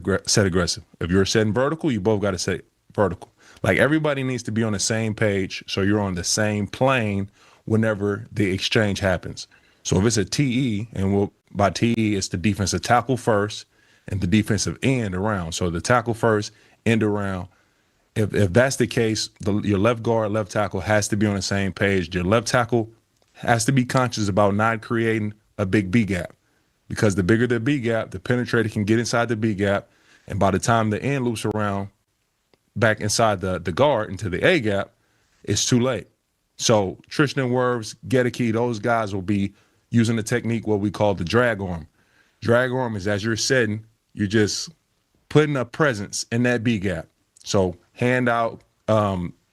aggressive. If you're setting vertical, you both got to set vertical. Like everybody needs to be on the same page so you're on the same plane whenever the exchange happens. So if it's a TE, and by TE, it's the defensive tackle first and the defensive end around. So the tackle first, end around. If that's the case, your left guard, left tackle has to be on the same page. Your left tackle has to be conscious about not creating a big B gap, because the bigger the B gap, the penetrator can get inside the B gap, and by the time the end loops around back inside the guard into the A gap, it's too late. So Tristan Wirfs, Gedeke, those guys will be using the technique what we call the drag arm. Drag arm is as you're setting, you're just putting a presence in that B gap. So hand out,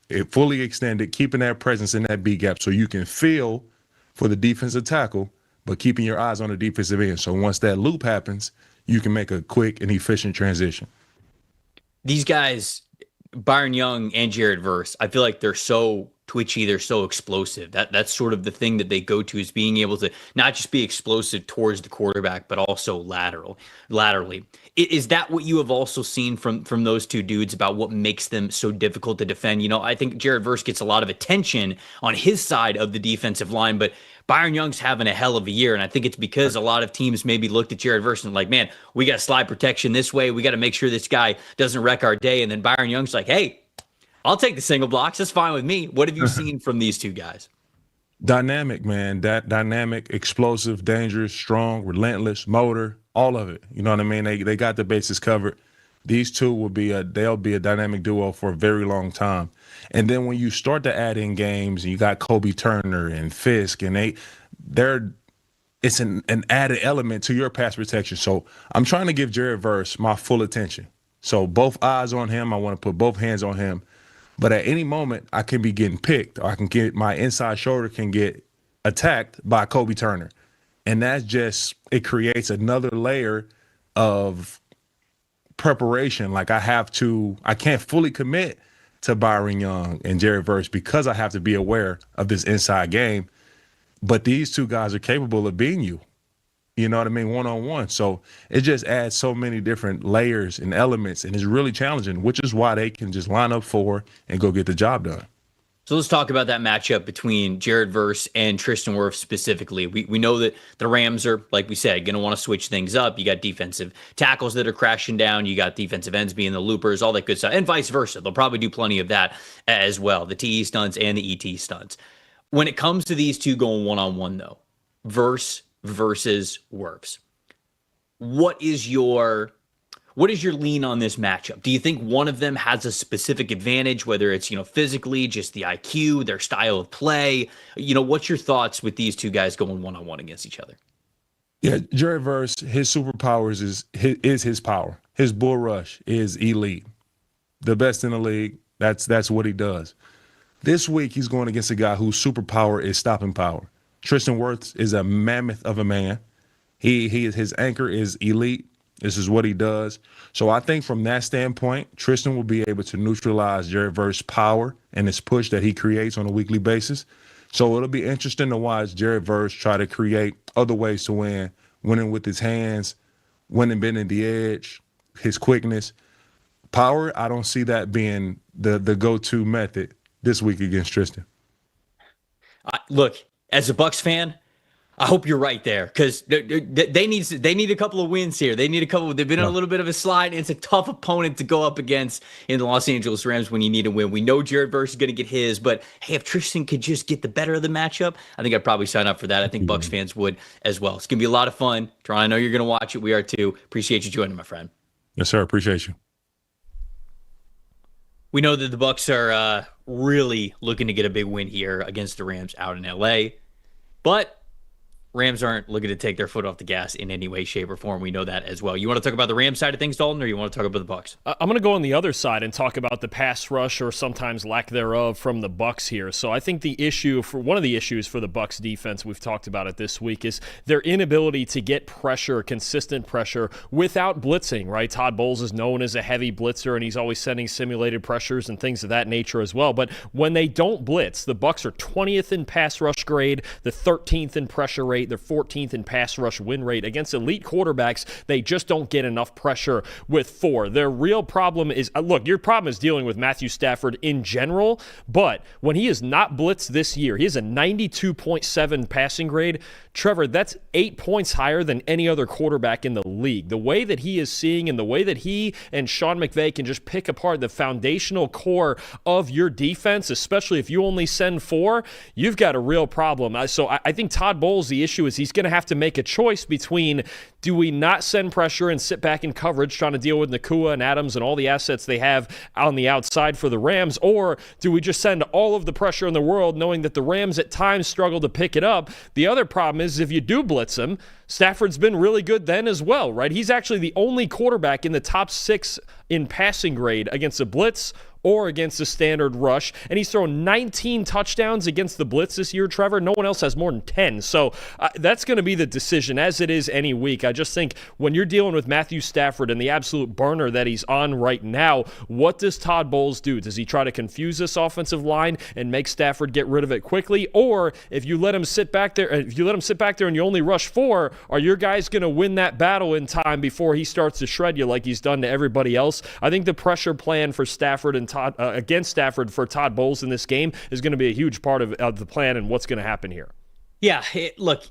it fully extended, keeping that presence in that B gap so you can feel for the defensive tackle, but keeping your eyes on the defensive end. So once that loop happens, you can make a quick and efficient transition. These guys, Byron Young and Jared Verse, I feel like they're so twitchy, they're so explosive. That's sort of the thing that they go to, is being able to not just be explosive towards the quarterback, but also laterally. Is that what you have also seen from those 2 dudes about what makes them so difficult to defend? I think Jared Verse gets a lot of attention on his side of the defensive line, but Byron Young's having a hell of a year, and I think it's because a lot of teams maybe looked at Jared Verse and like, man, we got slide protection this way. We got to make sure this guy doesn't wreck our day. And then Byron Young's like, hey, I'll take the single blocks. That's fine with me. What have you seen from these 2 guys? Dynamic, man. That dynamic, explosive, dangerous, strong, relentless, motor, all of it. You know what I mean? They got the bases covered. These 2 they'll be a dynamic duo for a very long time. And then when you start to add in games, and you got Kobe Turner and Fisk, and it's an added element to your pass protection. So I'm trying to give Jared Verse my full attention. So both eyes on him. I want to put both hands on him. But at any moment, I can be getting picked, or I can get my inside shoulder can get attacked by Kobe Turner. And that's just, it creates another layer of preparation. Like I can't fully commit to Byron Young and Jared Verse because I have to be aware of this inside game. But these two guys are capable of beating you. You know what I mean? One-on-one. So it just adds so many different layers and elements, and it's really challenging, which is why they can just line up for and go get the job done. So let's talk about that matchup between Jared Verse and Tristan Wirfs specifically. We know that the Rams are, like we said, going to want to switch things up. You got defensive tackles that are crashing down. You got defensive ends being the loopers, all that good stuff, and vice versa. They'll probably do plenty of that as well, the TE stunts and the ET stunts. When it comes to these two going one-on-one, though, Verse versus Wirfs, what is your lean on this matchup? Do you think one of them has a specific advantage, whether it's, physically, just the IQ, their style of play? What's your thoughts with these two guys going one-on-one against each other? Yeah, Jared Verse, his superpowers is his power. His bull rush is elite. The best in the league. That's what he does. This week, he's going against a guy whose superpower is stopping power. Tristan Wirfs is a mammoth of a man. His anchor is elite. This is what he does. So I think from that standpoint, Tristan will be able to neutralize Jared Verse's power and his push that he creates on a weekly basis. So it'll be interesting to watch Jared Verse try to create other ways to win, winning with his hands, winning bending the edge, his quickness. Power, I don't see that being the go-to method this week against Tristan. Look, as a Bucs fan, I hope you're right there, because they need a couple of wins here. They've been on a little bit of a slide, and it's a tough opponent to go up against in the Los Angeles Rams when you need a win. We know Jared Verse is going to get his, but hey, if Tristan could just get the better of the matchup, I think I'd probably sign up for that. I think Bucs fans would as well. It's going to be a lot of fun. Terron, I know you're going to watch it. We are too. Appreciate you joining, my friend. Yes, sir. Appreciate you. We know that the Bucs are really looking to get a big win here against the Rams out in LA, but Rams aren't looking to take their foot off the gas in any way, shape, or form. We know that as well. You want to talk about the Rams side of things, Dalton, or you want to talk about the Bucs? I'm going to go on the other side and talk about the pass rush, or sometimes lack thereof, from the Bucs here. So I think one of the issues for the Bucs defense, we've talked about it this week, is their inability to get pressure, consistent pressure, without blitzing, right? Todd Bowles is known as a heavy blitzer, and he's always sending simulated pressures and things of that nature as well. But when they don't blitz, the Bucs are 20th in pass rush grade, the 13th in pressure rate, they're 14th in pass rush win rate. Against elite quarterbacks, they just don't get enough pressure with 4. Their real problem is, look, your problem is dealing with Matthew Stafford in general, but when he is not blitzed this year, he has a 92.7 passing grade. Trevor, that's 8 points higher than any other quarterback in the league. The way that he is seeing, and the way that he and Sean McVay can just pick apart the foundational core of your defense, especially if you only send 4, you've got a real problem. So I think Todd Bowles, the issue is he's going to have to make a choice between, do we not send pressure and sit back in coverage trying to deal with Nakua and Adams and all the assets they have on the outside for the Rams, or do we just send all of the pressure in the world knowing that the Rams at times struggle to pick it up? The other problem is, if you do blitz him, Stafford's been really good then as well, right? He's actually the only quarterback in the top 6 in passing grade against a blitz or against a standard rush, and he's thrown 19 touchdowns against the blitz this year, Trevor. No one else has more than 10. So that's going to be the decision, as it is any week. I just think when you're dealing with Matthew Stafford and the absolute burner that he's on right now, what does Todd Bowles do? Does he try to confuse this offensive line and make Stafford get rid of it quickly? Or if you let him sit back there, and you only rush 4, are your guys going to win that battle in time before he starts to shred you like he's done to everybody else? I think the pressure plan for Stafford and against Stafford for Todd Bowles in this game is going to be a huge part of the plan and what's going to happen here. Yeah, look,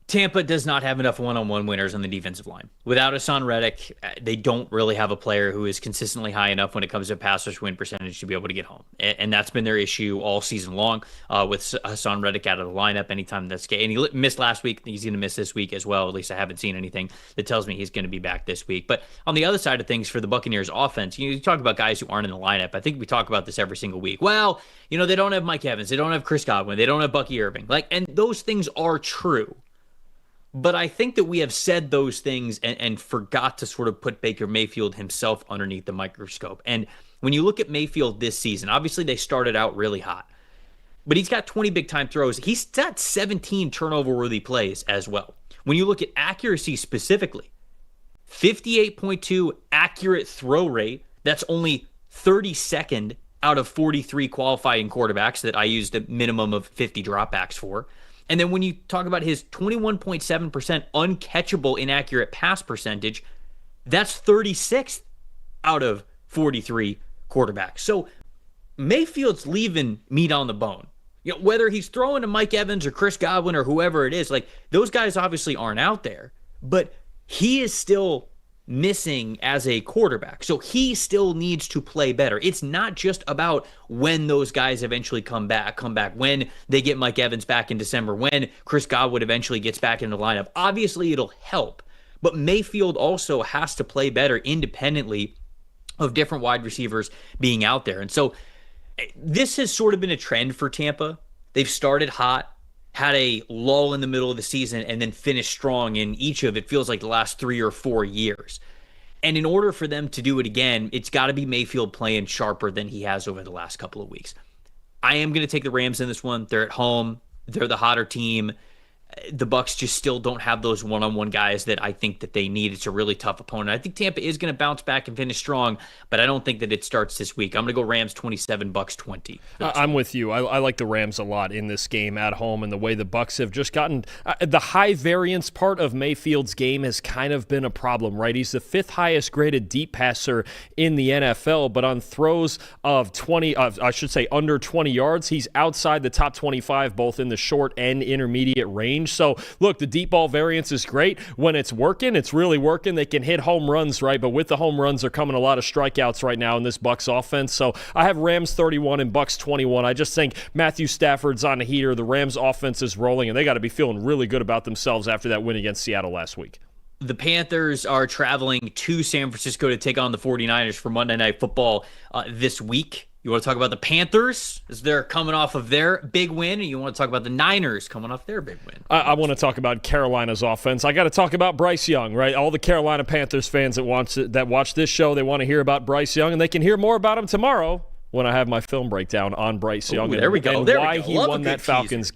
Tampa does not have enough one-on-one winners on the defensive line. Without Hassan Reddick, they don't really have a player who is consistently high enough when it comes to pass rush win percentage to be able to get home. And that's been their issue all season long, with Hassan Reddick out of the lineup anytime that's game. And he missed last week. He's going to miss this week as well. At least I haven't seen anything that tells me he's going to be back this week. But on the other side of things, for the Buccaneers offense, you talk about guys who aren't in the lineup. I think we talk about this every single week. Well, they don't have Mike Evans. They don't have Chris Godwin. They don't have Bucky Irving. And those things are true. But I think that we have said those things and forgot to sort of put Baker Mayfield himself underneath the microscope. And when you look at Mayfield this season, obviously they started out really hot, but he's got 20 big time throws. He's got 17 turnover worthy plays as well. When you look at accuracy specifically, 58.2 accurate throw rate. That's only 32nd out of 43 qualifying quarterbacks that I used a minimum of 50 dropbacks for. And then when you talk about his 21.7% uncatchable inaccurate pass percentage, that's 36th out of 43 quarterbacks. So Mayfield's leaving meat on the bone. You know, whether he's throwing to Mike Evans or Chris Godwin or whoever it is, like those guys obviously aren't out there, but he is still missing as a quarterback. So he still needs to play better. It's not just about when those guys eventually come back, when they get Mike Evans back in December, when Chris Godwin eventually gets back in the lineup. Obviously, it'll help, but Mayfield also has to play better independently of different wide receivers being out there. And so this has sort of been a trend for Tampa. They've started hot, had a lull in the middle of the season, and then finished strong in each of, it feels like, the last 3 or 4 years. And in order for them to do it again, it's got to be Mayfield playing sharper than he has over the last couple of weeks. I am going to take the Rams in this one. They're at home. They're the hotter team. The Bucs just still don't have those one-on-one guys that I think that they need. It's a really tough opponent. I think Tampa is going to bounce back and finish strong, but I don't think that it starts this week. I'm going to go Rams 27, Bucs 20. I'm with you. I like the Rams a lot in this game at home, and the way the Bucs have just gotten the high variance part of Mayfield's game has kind of been a problem, right? He's the 5th highest graded deep passer in the NFL, but on throws of under 20 yards, he's outside the top 25, both in the short and intermediate range. So, look, the deep ball variance is great. When it's working, it's really working. They can hit home runs, right? But with the home runs, are coming a lot of strikeouts right now in this Bucs offense. So, I have Rams 31 and Bucs 21. I just think Matthew Stafford's on a heater. The Rams offense is rolling, and they got to be feeling really good about themselves after that win against Seattle last week. The Panthers are traveling to San Francisco to take on the 49ers for Monday Night Football this week. You want to talk about the Panthers as they're coming off of their big win, and you want to talk about the Niners coming off their big win? I want to talk about Carolina's offense. I got to talk about Bryce Young, right? All the Carolina Panthers fans that watch this show, they want to hear about Bryce Young, and they can hear more about him tomorrow when I have my film breakdown on Bryce Young. There we go. And why he won that Falcons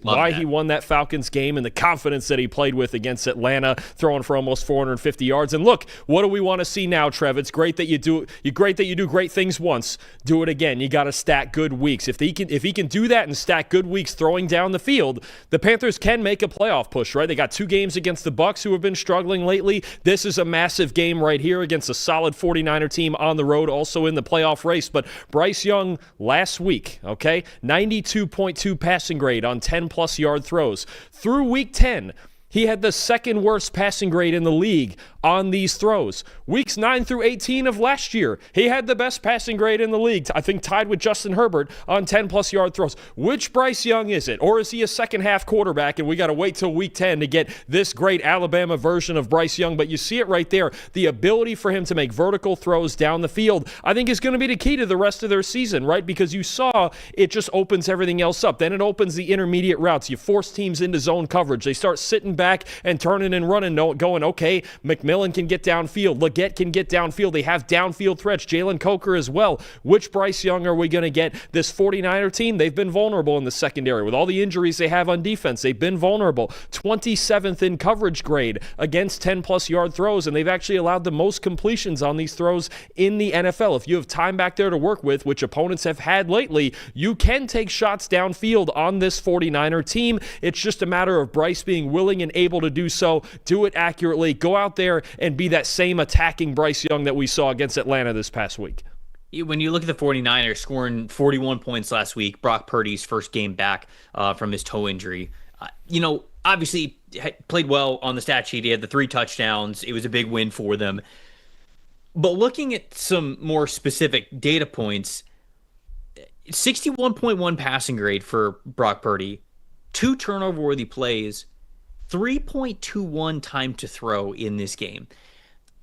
game and the confidence that he played with against Atlanta, throwing for almost 450 yards. And look, what do we want to see now, Trev? It's great that you do great things once. Do it again. You got to stack good weeks. If he can do that and stack good weeks throwing down the field, the Panthers can make a playoff push, right? They got 2 games against the Bucs, who have been struggling lately. This is a massive game right here against a solid 49er team on the road, also in the playoff race. But Bryce Young last week, okay, 92.2 passing grade on 10-plus yard throws. Through week 10, he had the 2nd worst passing grade in the league on these throws. Weeks 9 through 18 of last year, he had the best passing grade in the league, I think tied with Justin Herbert on 10-plus yard throws. Which Bryce Young is it? Or is he a second-half quarterback, and we got to wait till week 10 to get this great Alabama version of Bryce Young? But you see it right there. The ability for him to make vertical throws down the field, I think, is going to be the key to the rest of their season, right? Because you saw it just opens everything else up. Then it opens the intermediate routes. You force teams into zone coverage. They start sitting back and turning and running, going, okay, McMillan can get downfield. Leggett can get downfield. They have downfield threats. Jalen Coker as well. Which Bryce Young are we going to get? This 49er team, they've been vulnerable in the secondary. With all the injuries they have on defense, they've been vulnerable. 27th in coverage grade against 10-plus yard throws, and they've actually allowed the most completions on these throws in the NFL. If you have time back there to work with, which opponents have had lately, you can take shots downfield on this 49er team. It's just a matter of Bryce being willing and able to do so, do it accurately, go out there and be that same attacking Bryce Young that we saw against Atlanta this past week. When you look at the 49ers scoring 41 points last week, Brock Purdy's first game back from his toe injury, obviously played well on the stat sheet. He had the 3 touchdowns. It was a big win for them. But looking at some more specific data points, 61.1 passing grade for Brock Purdy, 2 turnover-worthy plays, 3.21 time to throw in this game.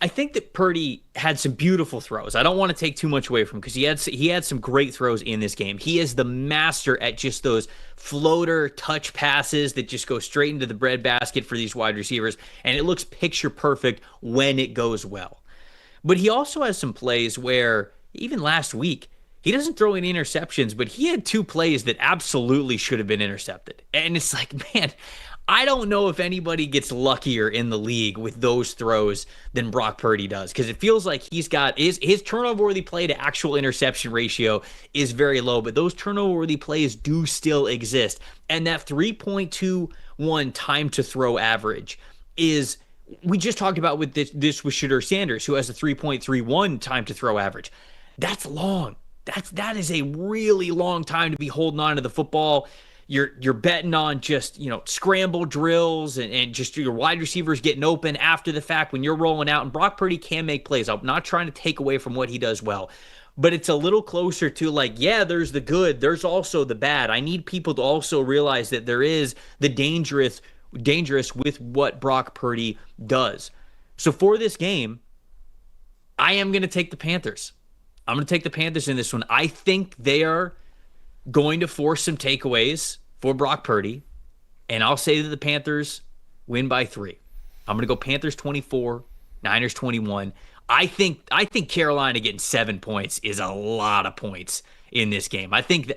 I think that Purdy had some beautiful throws. I don't want to take too much away from him because he had some great throws in this game. He is the master at just those floater touch passes that just go straight into the breadbasket for these wide receivers, and it looks picture perfect when it goes well. But he also has some plays where, even last week, he doesn't throw any interceptions, but he had 2 plays that absolutely should have been intercepted. And it's like, man, I don't know if anybody gets luckier in the league with those throws than Brock Purdy does, because it feels like he's got his turnover-worthy play to actual interception ratio is very low, but those turnover-worthy plays do still exist. And that 3.21 time to throw average is, we just talked about with this with Shedeur Sanders, who has a 3.31 time to throw average. That's long. That is a really long time to be holding on to the football. You're betting on just, scramble drills and just your wide receivers getting open after the fact when you're rolling out. And Brock Purdy can make plays. I'm not trying to take away from what he does well, but it's a little closer to like, yeah, there's the good, there's also the bad. I need people to also realize that there is the dangerous with what Brock Purdy does. So for this game, I am going to take the Panthers. I'm going to take the Panthers in this one. I think they are going to force some takeaways for Brock Purdy, and I'll say that the Panthers win by 3. I'm going to go Panthers 24, Niners 21. I think Carolina getting 7 points is a lot of points in this game. I think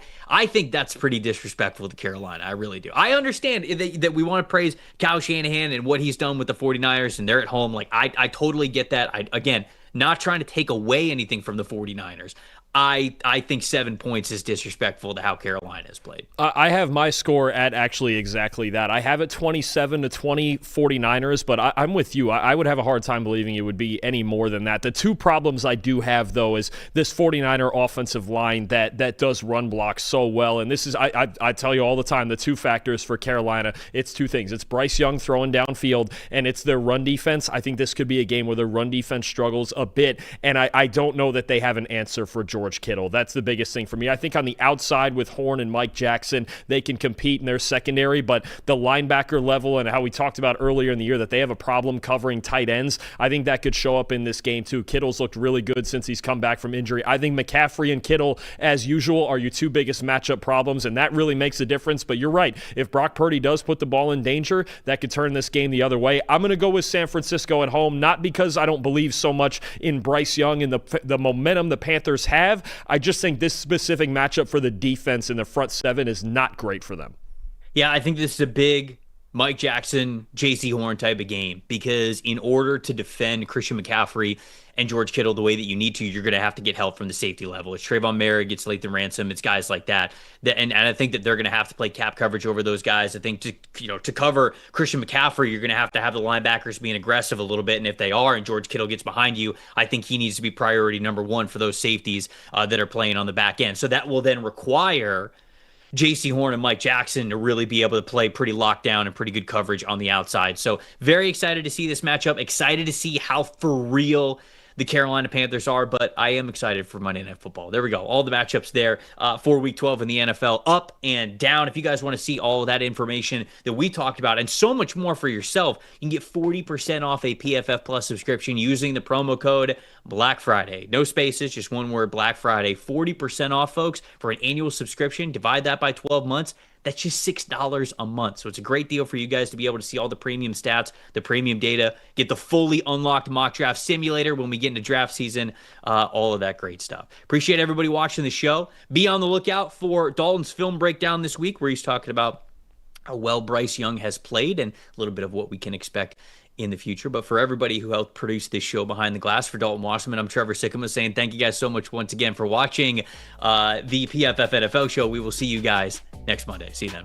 that's pretty disrespectful to Carolina. I really do. I understand that we want to praise Kyle Shanahan and what he's done with the 49ers, and they're at home. Like, I totally get that. Again, not trying to take away anything from the 49ers. I think 7 points is disrespectful to how Carolina has played. I have my score at actually exactly that. I have it 27-20 49ers, but I'm with you. I would have a hard time believing it would be any more than that. The 2 problems I do have, though, is this 49er offensive line that does run block so well. And this is, I tell you all the time, the 2 factors for Carolina, it's 2 things. It's Bryce Young throwing downfield, and it's their run defense. I think this could be a game where the run defense struggles a bit, and I don't know that they have an answer for George Kittle. That's the biggest thing for me. I think on the outside with Horn and Mike Jackson, they can compete in their secondary, but the linebacker level and how we talked about earlier in the year that they have a problem covering tight ends, I think that could show up in this game too. Kittle's looked really good since he's come back from injury. I think McCaffrey and Kittle, as usual, are your 2 biggest matchup problems, and that really makes a difference. But you're right. If Brock Purdy does put the ball in danger, that could turn this game the other way. I'm going to go with San Francisco at home, not because I don't believe so much in Bryce Young and the momentum the Panthers have. I just think this specific matchup for the defense in the front 7 is not great for them. Yeah, I think this is a big Mike Jackson, J.C. Horn type of game, because in order to defend Christian McCaffrey and George Kittle the way that you need to, you're going to have to get help from the safety level. It's Trayvon Merrick, it's Lathan Ransom, it's guys like that. And I think that they're going to have to play cap coverage over those guys. I think to cover Christian McCaffrey, you're going to have the linebackers being aggressive a little bit. And if they are, and George Kittle gets behind you, I think he needs to be priority number 1 for those safeties that are playing on the back end. So that will then require J.C. Horn and Mike Jackson to really be able to play pretty locked down and pretty good coverage on the outside. So very excited to see this matchup. Excited to see how for real the Carolina Panthers are, but I am excited for Monday Night Football. There we go. All the matchups there for Week 12 in the NFL, up and down. If you guys want to see all of that information that we talked about and so much more for yourself, you can get 40% off a PFF Plus subscription using the promo code Black Friday. No spaces, just one word, Black Friday. 40% off, folks, for an annual subscription. Divide that by 12 months. That's just $6 a month. So it's a great deal for you guys to be able to see all the premium stats, the premium data, get the fully unlocked mock draft simulator when we get into draft season, all of that great stuff. Appreciate everybody watching the show. Be on the lookout for Dalton's film breakdown this week, where he's talking about how well Bryce Young has played and a little bit of what we can expect in the future. But for everybody who helped produce this show Behind the Glass, for Dalton Wasserman, I'm Trevor Sikkema saying thank you guys so much once again for watching the PFF NFL show. We will see you guys next Monday. See you then.